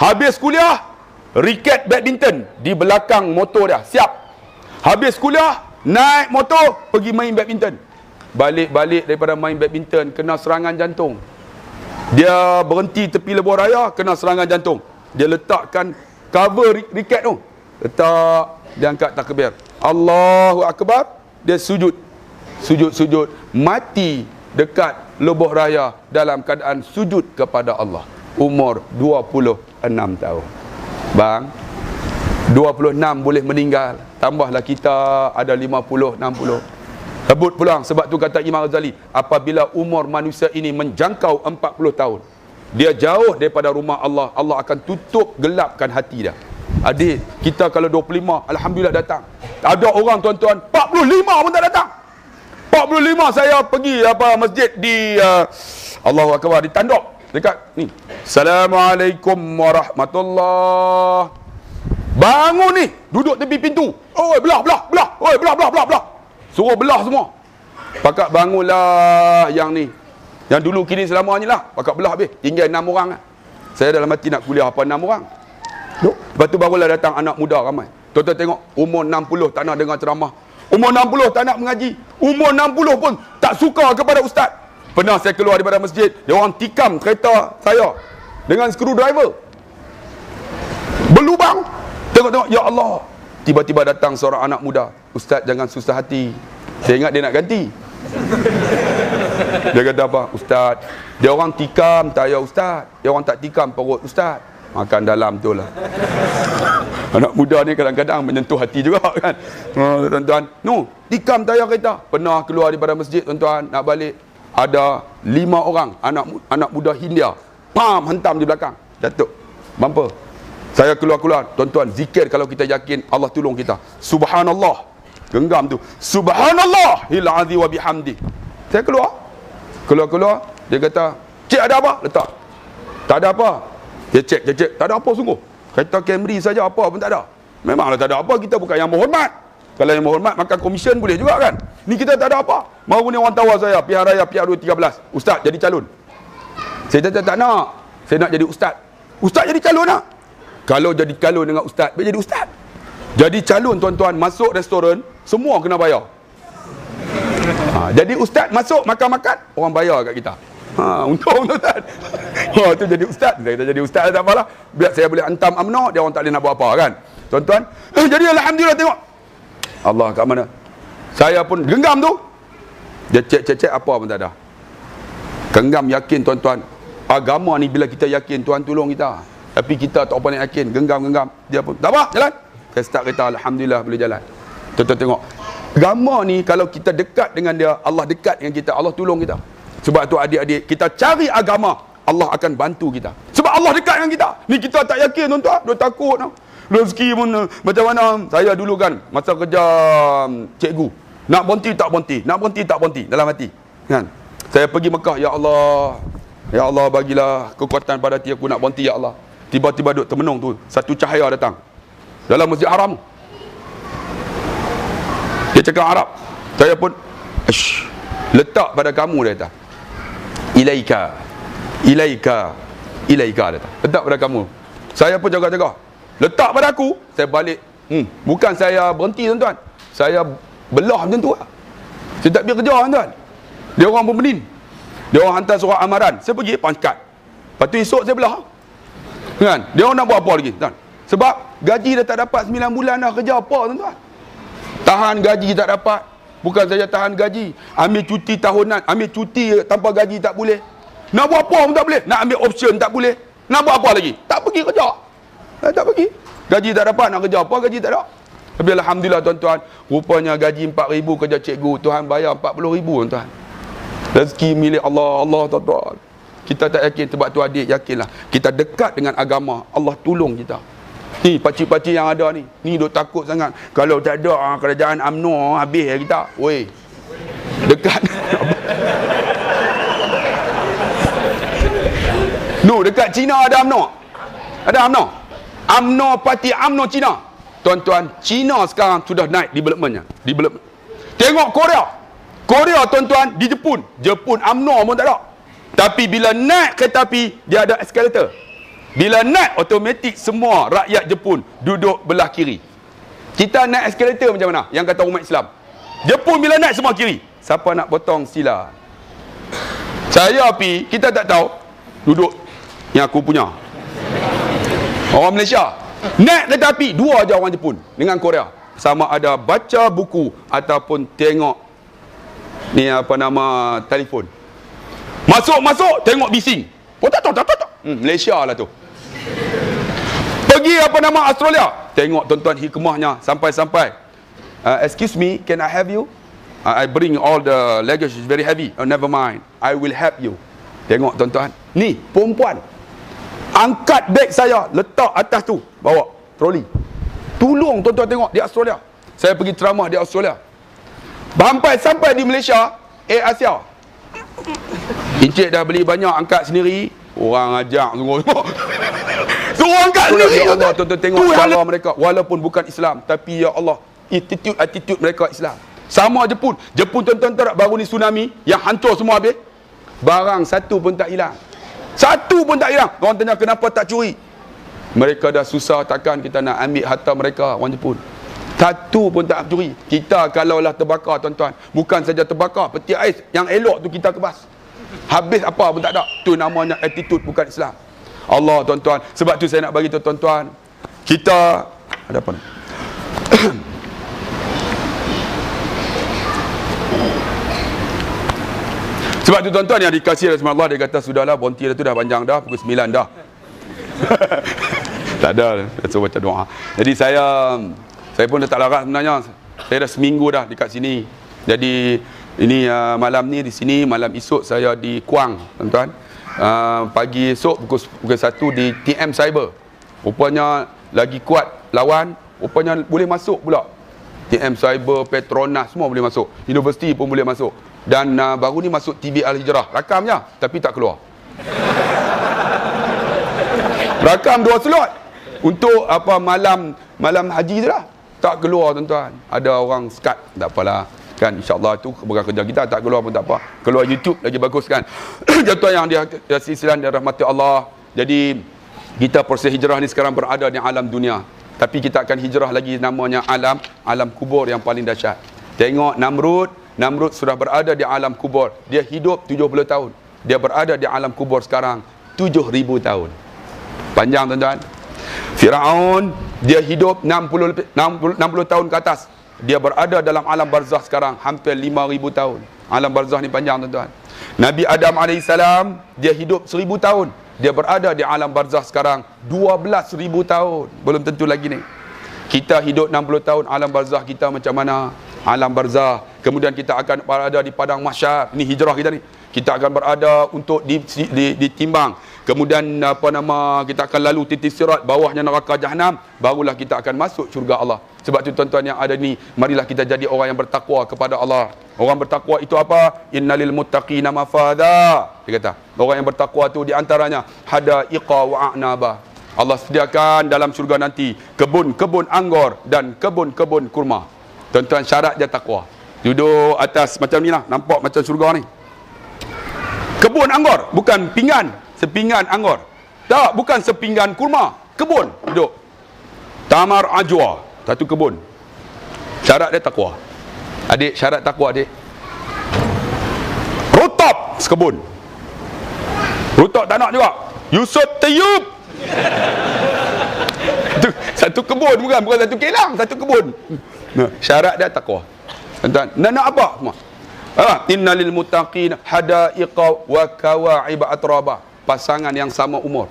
Habis kuliah, raket badminton di belakang motor dia, siap. Habis kuliah, naik motor, pergi main badminton. Balik-balik daripada main badminton, kena serangan jantung. Dia berhenti tepi lebuh raya, kena serangan jantung. Dia letakkan cover raket tu, letak, dia angkat takbir, Allahu Akbar, dia sujud, mati dekat lebuh raya dalam keadaan sujud kepada Allah. Umur 26 tahun. Bang, 26 boleh meninggal, tambahlah kita ada 50, 60. Sebut pulang. Sebab tu kata Imam Ghazali, apabila umur manusia ini menjangkau 40 tahun, dia jauh daripada rumah Allah, Allah akan tutup, gelapkan hati dia. Adik, kita kalau 25, alhamdulillah datang. Ada orang tuan-tuan 45 pun tak datang. 45 saya pergi masjid di Allahu Akbar, di Tanduk dekat ni. Assalamualaikum warahmatullahi. Bangun ni, duduk tepi pintu. Oi, belah. Oi, belah. Suruh belah semua. Pakak bangunlah yang ni. Yang dulu kini selamanya lah. Pakak belah habis. Tinggal 6 orang lah. Saya dalam hati nak kuliah apa 6 orang. Lepas tu barulah datang anak muda ramai. Tuan-tuan tengok, umur 60 tak nak dengar ceramah. Umur 60 tak nak mengaji. Umur 60 pun tak suka kepada ustaz. Pernah saya keluar daripada masjid, dia orang tikam kereta saya dengan screwdriver. Berlubang. Tengok-tengok, ya Allah. Tiba-tiba datang seorang anak muda. Ustaz, jangan susah hati. Saya ingat dia nak ganti. Dia kata apa? Ustaz, dia orang tikam tayar ustaz, dia orang tak tikam perut ustaz. Makan dalam tu lah. Anak muda ni kadang-kadang menyentuh hati juga kan. Tuan-tuan, tikam tayar kereta. Pernah keluar daripada masjid tuan-tuan, nak balik, ada 5 orang anak muda Hindia. Pam, hentam di belakang, jatuh bumper. Saya keluar, tuan-tuan, zikir kalau kita yakin Allah tolong kita. Subhanallah. Genggam tu. Subhanallahil azim wa bihamdi. Saya keluar, dia kata, "Cik, ada apa?" Letak. Tak ada apa. Dia cek, tak ada apa sungguh. Kereta Camry saja, apa pun tak ada. Memanglah tak ada apa, kita bukan yang berhormat. Kalau yang berhormat, makan komisen boleh juga kan. Ni kita tak ada apa. Baru ni orang tawar saya, pihak raya, pihak 213. Ustaz, jadi calon. Saya tak nak. Saya nak jadi ustaz. Ustaz jadi calon nak? Kalau jadi calon dengan ustaz, biar jadi ustaz. Jadi calon tuan-tuan, masuk restoran, semua kena bayar. Jadi ustaz masuk makan-makan, orang bayar kat kita. Untung tuan-tuan. Tu jadi ustaz. Saya kata jadi ustaz tak apalah. Biar saya boleh hantam UMNO, dia orang tak boleh nak buat apa kan. Tuan-tuan, jadi alhamdulillah tengok. Allah kat mana? Saya pun genggam tu. Dia cek apa pun tak ada. Genggam yakin tuan-tuan. Agama ni bila kita yakin Tuhan tolong kita. Tapi kita tak apa nak yakin, genggam. Dia pun tak apa, jalan. Saya start kereta, alhamdulillah boleh jalan. Tuan-tuan tengok. Agama ni kalau kita dekat dengan dia, Allah dekat dengan kita, Allah tolong kita. Sebab tu adik-adik, kita cari agama, Allah akan bantu kita. Sebab Allah dekat dengan kita. Ni kita tak yakin tuan-tuan, dia takut. Rezeki pun macam mana. Saya dulu kan, masa kerja cikgu, nak berhenti tak berhenti dalam hati. Kan? Saya pergi Mekah, ya Allah bagilah kekuatan pada hati aku nak berhenti ya Allah. Tiba-tiba duduk termenung tu, satu cahaya datang dalam Masjid Haram. Dia cakap Arab. Saya pun letak pada kamu, dia kata. Ilaika dia kata. Letak pada kamu. Saya pun jaga-jaga. Letak pada aku, saya balik Bukan saya berhenti tuan-tuan. Saya belah macam tu lah. Saya tak pergi kerja tuan-tuan. Dia orang pembenin. Dia orang hantar surat amaran. Saya pergi pangkat. Lepas tu esok saya belah. Kan? Dia orang nak buat apa lagi tuan? Sebab gaji dah tak dapat 9 bulan dah, kerja apa tuan-tuan? Tahan gaji tak dapat. Bukan saja tahan gaji, ambil cuti tahunan, ambil cuti tanpa gaji tak boleh. Nak buat apa pun tak boleh. Nak ambil option tak boleh. Nak buat apa lagi? Tak pergi kerja. Tak pergi. Gaji tak dapat, nak kerja apa? Gaji tak ada. Tapi alhamdulillah tuan-tuan, rupanya gaji 4,000 kerja cikgu, Tuhan bayar 40,000 tuan-tuan. Rezeki milik Allah, Allah tuan-tuan. Kita tak yakin, sebab tu adik yakinlah. Kita dekat dengan agama, Allah tolong kita. Ni pakcik-pakcik yang ada ni, duk takut sangat. Kalau tak ada kerajaan UMNO habis kita. Weh. Dekat. No, dekat China ada UMNO. Ada UMNO. UMNO parti UMNO China. Tuan-tuan, China sekarang sudah naik developmentnya. Development. Tengok Korea. Korea tuan-tuan di Jepun. Jepun UMNO pun tak ada. Tapi bila naik kereta api, dia ada eskalator. Bila naik automatik semua rakyat Jepun duduk belah kiri. Kita naik eskalator macam mana? Yang kata umat Islam. Jepun bila naik semua kiri. Siapa nak potong sila? Saya api, kita tak tahu. Duduk yang aku punya. Orang Malaysia. Naik kereta api, dua aja orang Jepun dengan Korea. Sama ada baca buku ataupun tengok ni apa nama telefon. Masuk tengok bising. Malaysia lah tu. Pergi apa nama Australia. Tengok tuan-tuan hikmahnya sampai-sampai. Excuse me, can I have you? I bring all the luggage is very heavy. Oh, never mind. I will help you. Tengok tuan-tuan. Ni perempuan. Angkat beg saya, letak atas tu, bawa troli. Tolong tuan-tuan tengok di Australia. Saya pergi ceramah di Australia. Sampai di Malaysia, Asia. Encik dah beli banyak, angkat sendiri. Orang ajak semua. Suruh angkat sendiri. Ya Allah, tuan-tuan tengok cara mereka. Walaupun bukan Islam, tapi ya Allah, attitude mereka Islam. Sama Jepun. Jepun tuan-tuan tak baru ni tsunami yang hancur semua habis. Barang satu pun tak hilang. Satu pun tak hilang. Orang tanya kenapa tak curi? Mereka dah susah, takkan kita nak ambil harta mereka, orang Jepun. Satu pun tak curi. Kita kalaulah terbakar tuan-tuan, bukan saja terbakar, peti ais yang elok tu kita kebas. Habis apa pun tak ada. Tu namanya attitude bukan Islam. Allah tuan-tuan. Sebab tu saya nak bagi tahu tuan-tuan, kita ada apa ni? Sebab tu tuan-tuan yang dikasihi oleh Allah, dia kata sudahlah, berhenti dah tu, dah panjang dah, pukul 9 dah. Tak ada, saya baca doa. Jadi saya pun dah tak larat sebenarnya. Saya dah seminggu dah dekat sini. Jadi ini malam ni di sini, malam esok saya di Kuang tuan-tuan. Pagi esok pukul 1 di TM Cyber. Rupanya lagi kuat lawan, rupanya boleh masuk pula. TM Cyber, Petronas semua boleh masuk. Universiti pun boleh masuk. Dan baru ni masuk TV Al-Hijrah. Rakamnya tapi tak keluar. Rakam 2 slot untuk apa malam haji je lah. Tak keluar tuan-tuan. Ada orang skat, tak apalah. Kan insya-Allah tu bukan kerja kita, tak keluar pun tak apa. Keluar YouTube lagi bagus kan. Tuan-tuan yang dikasihi sekalian dan rahmati Allah. Jadi kita proses hijrah ni sekarang berada di alam dunia. Tapi kita akan hijrah lagi, namanya alam kubur yang paling dahsyat. Tengok Namrud sudah berada di alam kubur. Dia hidup 70 tahun. Dia berada di alam kubur sekarang 7,000 tahun. Panjang tuan-tuan. Firaun dia hidup 60 tahun ke atas. Dia berada dalam alam barzakh sekarang hampir 5,000 tahun. Alam barzakh ni panjang tuan-tuan. Nabi Adam AS dia hidup 1,000 tahun. Dia berada di alam barzakh sekarang 12,000 tahun. Belum tentu lagi ni. Kita hidup 60 tahun, alam barzakh kita macam mana? Alam barzakh. Kemudian kita akan berada di padang mahsyar. Ini hijrah kita ni. Kita akan berada untuk ditimbang. Kemudian kita akan lalu titik sirat, bawahnya neraka jahanam, barulah kita akan masuk syurga Allah. Sebab tu tuan-tuan yang ada ni, marilah kita jadi orang yang bertakwa kepada Allah. Orang bertakwa itu apa? Innalil muttaqina mafadha. Dia kata, orang yang bertakwa tu di antaranya hadaiqa wa a'naba. Allah sediakan dalam syurga nanti kebun-kebun anggur dan kebun-kebun kurma. Tuan-tuan, syarat dia takwa. Duduk atas macam ni lah, nampak macam syurga ni. Kebun anggur, bukan pinggan, sepinggan anggur. Tak, bukan sepinggan kurma. Kebun, duduk. Tamar ajwa. satu kebun. Syarat dia takwa. Adik, syarat takwa adik. Rutop sekebun. Rutop tak nak juga. Yusuf tiup. Satu kebun, bukan satu kilang, satu kebun. Nah, syarat dia takwa. Tuan-tuan, nak apa semua? Innalil muttaqin hadaiqa wa kawa'ib atraba. Pasangan yang sama umur.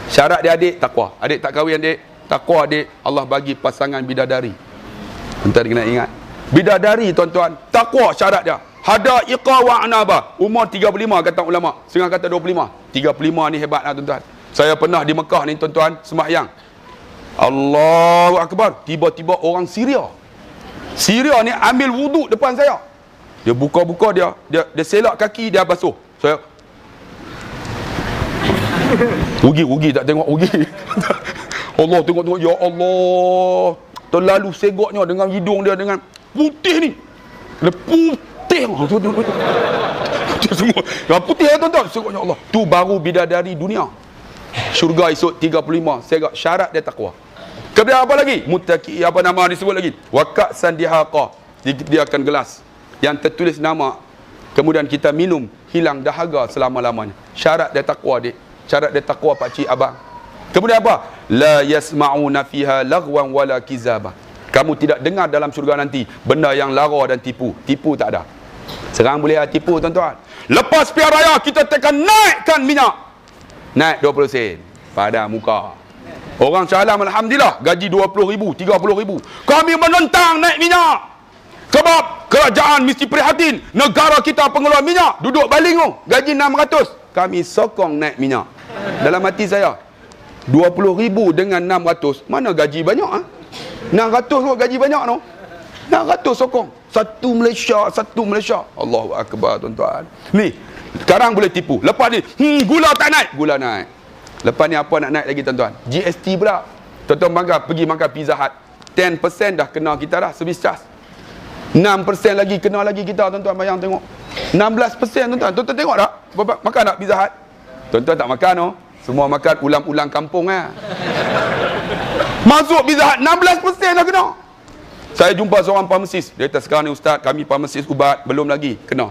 Syarat dia adik takwa. Adik tak kahwin adik, takwa adik, Allah bagi pasangan bidadari. Tuan-tuan kena ingat. Bidadari tuan-tuan, takwa syarat dia. Hadaiqa wa anaba. Umur 35 kata ulama, setengah kata 25. 35 ni hebatlah tuan-tuan. Saya pernah di Mekah ni tuan-tuan sembahyang. Allahu akbar, tiba-tiba orang Syria ni ambil wuduk depan saya. Dia buka-buka dia selak kaki, dia basuh. Saya rugi tak tengok rugi. Allah tengok ya Allah. Terlalu segoknya dengan hidung dia dengan putih ni. Dia putih. Putih semua. Yang putih tuan-tuan. Segoknya Allah. Tu baru bidadari dunia. Syurga esok 35. Segak syarat dia takwa. Kemudian apa lagi? Muttaqi, apa nama disebut lagi? Wa ka'san dihaqa. Disediakan gelas yang tertulis nama, kemudian kita minum, hilang dahaga selama-lamanya. Syarat dia takwa adik. Syarat dia takwa pakcik abang. Kemudian apa? La yasma'una fiha lagwan wala kizaba. Kamu tidak dengar dalam syurga nanti benda yang lara dan tipu. Tipu tak ada. Sekarang boleh tipu tuan-tuan. Lepas pilihan raya kita tekan naikkan minyak. Naik 20 sen pada muka. Orang Shah Alam alhamdulillah gaji 20,000, 30,000. Kami menentang naik minyak. Sebab kerajaan mesti prihatin. Negara kita pengeluar minyak duduk baling tu. Gaji 600. Kami sokong naik minyak. Dalam hati saya, 20,000 dengan 600, mana gaji banyak 600 kot gaji banyak tu. 600 sokong. Satu Malaysia. Allahu akbar tuan-tuan. Ni, sekarang boleh tipu. Lepas ni, gula tak naik. Gula naik. Lepas ni apa nak naik lagi tuan-tuan? GST pula. Tuan-tuan pergi makan Pizza Hut. 10% dah kena kita dah, service charge. 6% lagi kena lagi kita tuan-tuan, bayang tengok. 16% tuan-tuan. Tuan-tuan tengok tak? Makan tak Pizza Hut? Tuan-tuan tak makan oh. Semua makan ulang-ulang kampung Masuk Pizza Hut 16% dah kena. Saya jumpa seorang farmasis. Dia kata sekarang ni ustaz, kami farmasis ubat belum lagi kena.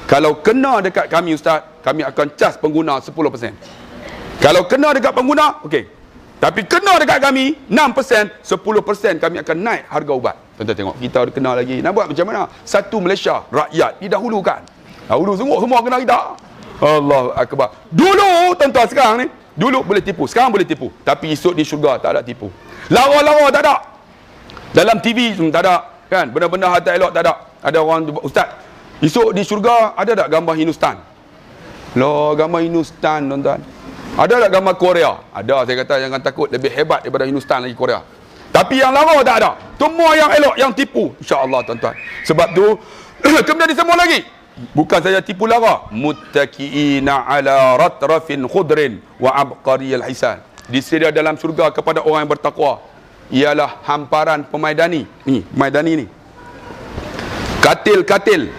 Kalau kena dekat kami ustaz, kami akan cas pengguna 10%. Kalau kena dekat pengguna, okey. Tapi kena dekat kami 6%, 10% kami akan naik harga ubat. Tuan-tuan tengok, kita kena lagi. Nak buat macam mana? Satu Malaysia, rakyat didahulukan. Dahulu semua kena kita. Allahu akbar. Dulu tuan-tuan, sekarang ni, dulu boleh tipu, sekarang boleh tipu. Tapi esok di syurga tak ada tipu. Lara-lara tak ada. Dalam TV tak ada, kan? Benda-benda harta elok tak ada. Ada orang ustaz, esok di syurga ada tak gambar Hindustan? Loh, gambar Hindustan tuan-tuan. Ada tak gambar Korea? Ada, saya kata jangan takut, lebih hebat daripada Hindustan lagi Korea. Tapi yang lara tak ada. Semua yang elok, yang tipu. InsyaAllah tuan-tuan. Sebab tu, kemudian disebut lagi. Bukan saja tipu lara. Muttaki'ina ala ratrafin khudrin wa abqariyal hisan. Disedia dalam syurga kepada orang yang bertakwa. Ialah hamparan pemaidani. Ni, pemaidani ni. Katil-katil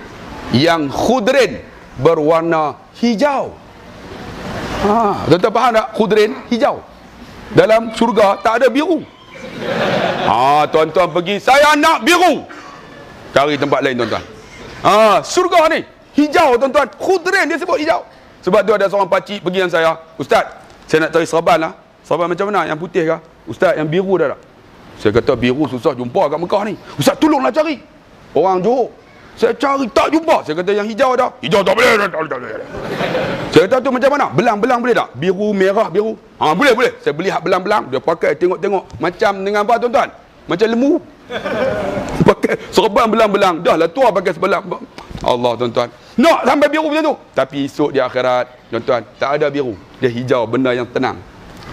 yang khudrin berwarna hijau. Tuan-tuan faham tak? Khudrin, hijau. Dalam syurga tak ada biru. Tuan-tuan pergi, saya nak biru. Cari tempat lain tuan-tuan. Syurga ni hijau tuan-tuan. Khudrin dia sebut hijau. Sebab tu ada seorang pakcik pergi dengan saya, ustaz, saya nak cari serban lah. Serban macam mana? Yang putih kah? Ustaz, yang biru dah tak? Saya kata biru susah jumpa kat Mekah ni. Ustaz, tolonglah cari. Orang Johor. Saya cari tak jumpa. Saya kata yang hijau dah. Hijau tak boleh. Saya kata tu macam mana? Belang-belang boleh tak? Biru, merah, biru. Boleh. Saya beli hak belang-belang. Dia pakai tengok-tengok. Macam dengan apa tuan-tuan? Macam lembu. Pakai serban belang-belang. Dah lah tua pakai sebelang. Allah tuan-tuan. Nak sampai biru macam tu. Tapi esok di akhirat, tuan-tuan, tak ada biru. Dia hijau, benda yang tenang.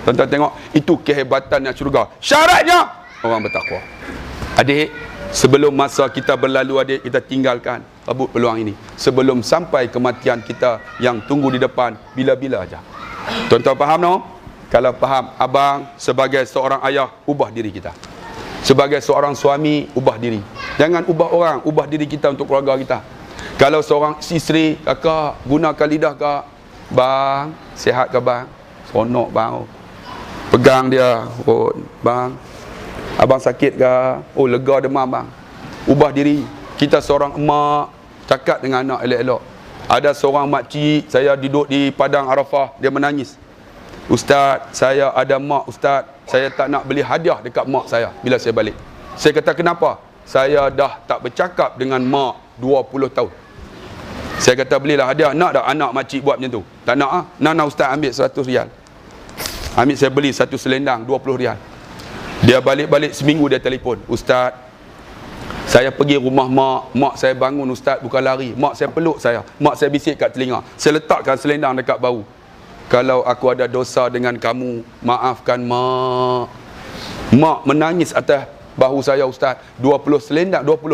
Tuan-tuan tengok. Itu kehebatan yang syurga. Syaratnya, orang bertakwa. Adik, sebelum masa kita berlalu adik, kita tinggalkan rebut peluang ini. Sebelum sampai kematian kita yang tunggu di depan, bila-bila aja. Tuan-tuan faham no? Kalau faham, abang sebagai seorang ayah, ubah diri kita. Sebagai seorang suami, ubah diri. Jangan ubah orang, ubah diri kita untuk keluarga kita. Kalau seorang isteri, kakak, gunakan lidah kak. Bang, sihat ke bang? Seronok bang. Pegang dia, bang. Abang sakit ke? Oh, lega demam bang. Ubah diri. Kita seorang emak, cakap dengan anak elok-elok. Ada seorang makcik, saya duduk di Padang Arafah, dia menangis. Ustaz, saya ada mak ustaz, saya tak nak beli hadiah dekat mak saya bila saya balik. Saya kata, kenapa? Saya dah tak bercakap dengan mak 20 tahun. Saya kata, belilah hadiah. Nak tak anak makcik buat macam tu? Tak nak ah. Nak ustaz, ambil 100 rial. Ambil, saya beli satu selendang 20 rial. Dia balik-balik seminggu dia telefon, ustaz, saya pergi rumah mak saya bangun ustaz, bukan lari. Mak saya peluk saya. Mak saya bisik kat telinga. Saya letakkan selendang dekat bahu. Kalau aku ada dosa dengan kamu, maafkan mak. Mak menangis atas bahu saya ustaz. 20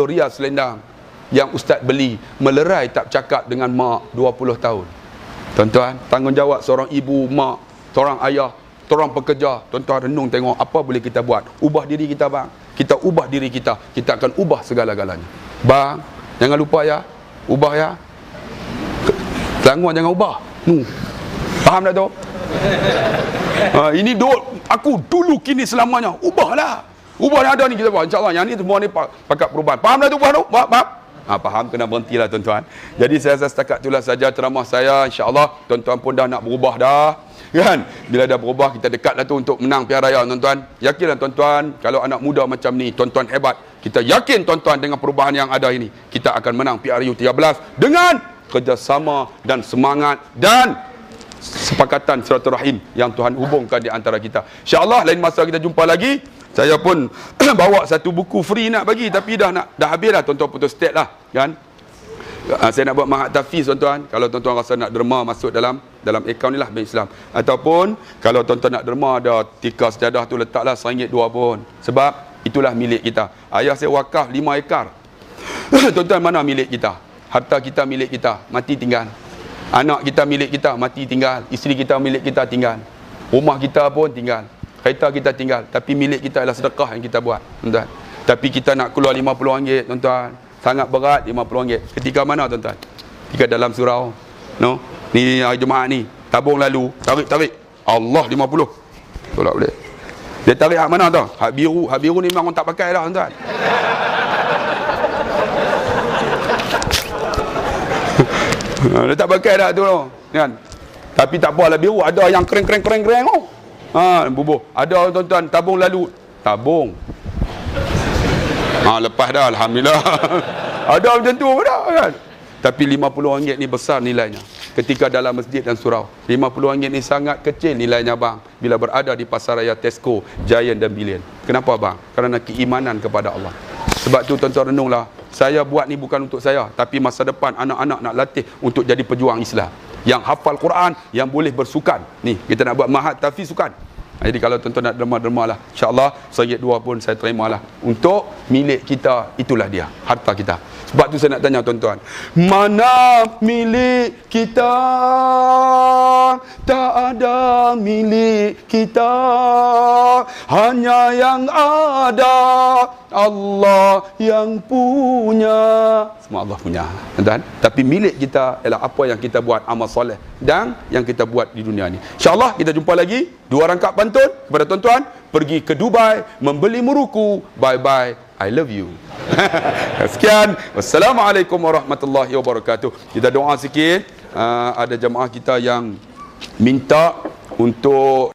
rial selendang yang ustaz beli, melerai tak cakap dengan mak 20 tahun. Tuan-tuan, tanggungjawab seorang ibu, mak, seorang ayah, seorang pekerja. Tuan-tuan renung tengok apa boleh kita buat. Ubah diri kita bang. Kita ubah diri kita, kita akan ubah segala-galanya. Bang, jangan lupa ya, ubah ya. Selangor jangan ubah. Faham tak tu? Ini aku dulu kini selamanya. Ubahlah. Ubah yang ada ni kita buat. InsyaAllah yang ni semua ni pakat perubahan. Faham tak tu? Faham? Faham, kena berhentilah tuan-tuan. Jadi saya rasa setakat itulah saja ceramah saya. InsyaAllah tuan-tuan pun dah nak berubah dah. Kan? Bila dah berubah, kita dekatlah tu untuk menang Pilihan Raya tuan-tuan. Yakinlah tuan-tuan, kalau anak muda macam ni, tuan-tuan hebat. Kita yakin tuan-tuan dengan perubahan yang ada ini, kita akan menang PRU 13 dengan kerjasama dan semangat dan sepakatan silaturahim yang Tuhan hubungkan di antara kita. InsyaAllah lain masa kita jumpa lagi. Saya pun bawa satu buku free nak bagi, tapi dah habis dah, tuan-tuan putus state lah kan. Saya nak buat mahat tafiz tuan-tuan. Kalau tuan-tuan rasa nak derma masuk dalam akaun ni lah Bank Islam. Ataupun kalau tuan-tuan nak derma, ada tikar sejadah tu letaklah RM1 2 pun. Sebab itulah milik kita. Ayah saya wakaf 5 ekar. Tuan-tuan, mana milik kita? Harta kita milik kita, mati tinggal. Anak kita milik kita, mati tinggal. Isteri kita milik kita, tinggal. Rumah kita pun tinggal. Kereta kita tinggal. Tapi milik kita adalah sedekah yang kita buat, tuan-tuan. Tapi kita nak keluar RM50, tuan-tuan. Sangat berat, RM50. Ketika mana, tuan-tuan? Ketika dalam surau. No? Ni hari Jumaat ni. Tabung lalu. Tarik. Allah 50. Tolak boleh. Dia tarik hak mana tau? Hak biru. Hak biru ni memang orang tak pakai dah, tuan-tuan. Dia tak pakai dah tu kan. Tapi tak apalah, biru ada yang kering tu. Bubuh. Ada tuan-tuan tabung lalu. Tabung. Lepas dah alhamdulillah. Ada macam tu dah kan. Tapi RM50 ni besar nilainya ketika dalam masjid dan surau. RM50 ni sangat kecil nilainya bang bila berada di pasaraya Tesco, Giant dan Billion. Kenapa bang? Kerana keimanan kepada Allah. Sebab tu tuan-tuan renunglah. Saya buat ni bukan untuk saya, tapi masa depan anak-anak nak latih untuk jadi pejuang Islam. Yang hafal Quran, yang boleh bersukan. Ni, kita nak buat mahat tafiz sukan. Jadi kalau tuan-tuan nak derma-derma lah, InsyaAllah RM1 2 pun saya terima lah. Untuk milik kita, itulah dia, harta kita. Sebab tu saya nak tanya tuan-tuan, mana milik kita? Tak ada milik kita, hanya yang ada Allah yang punya. Semua Allah punya, tuan-tuan. Tapi milik kita ialah apa yang kita buat amal soleh dan yang kita buat di dunia ni. InsyaAllah kita jumpa lagi. 2 rangkap pantun kepada tuan-tuan. Pergi ke Dubai membeli muruku. Bye-bye, I love you. Sekian. Wassalamualaikum warahmatullahi wabarakatuh. Kita doa sikit. Ada jemaah kita yang minta untuk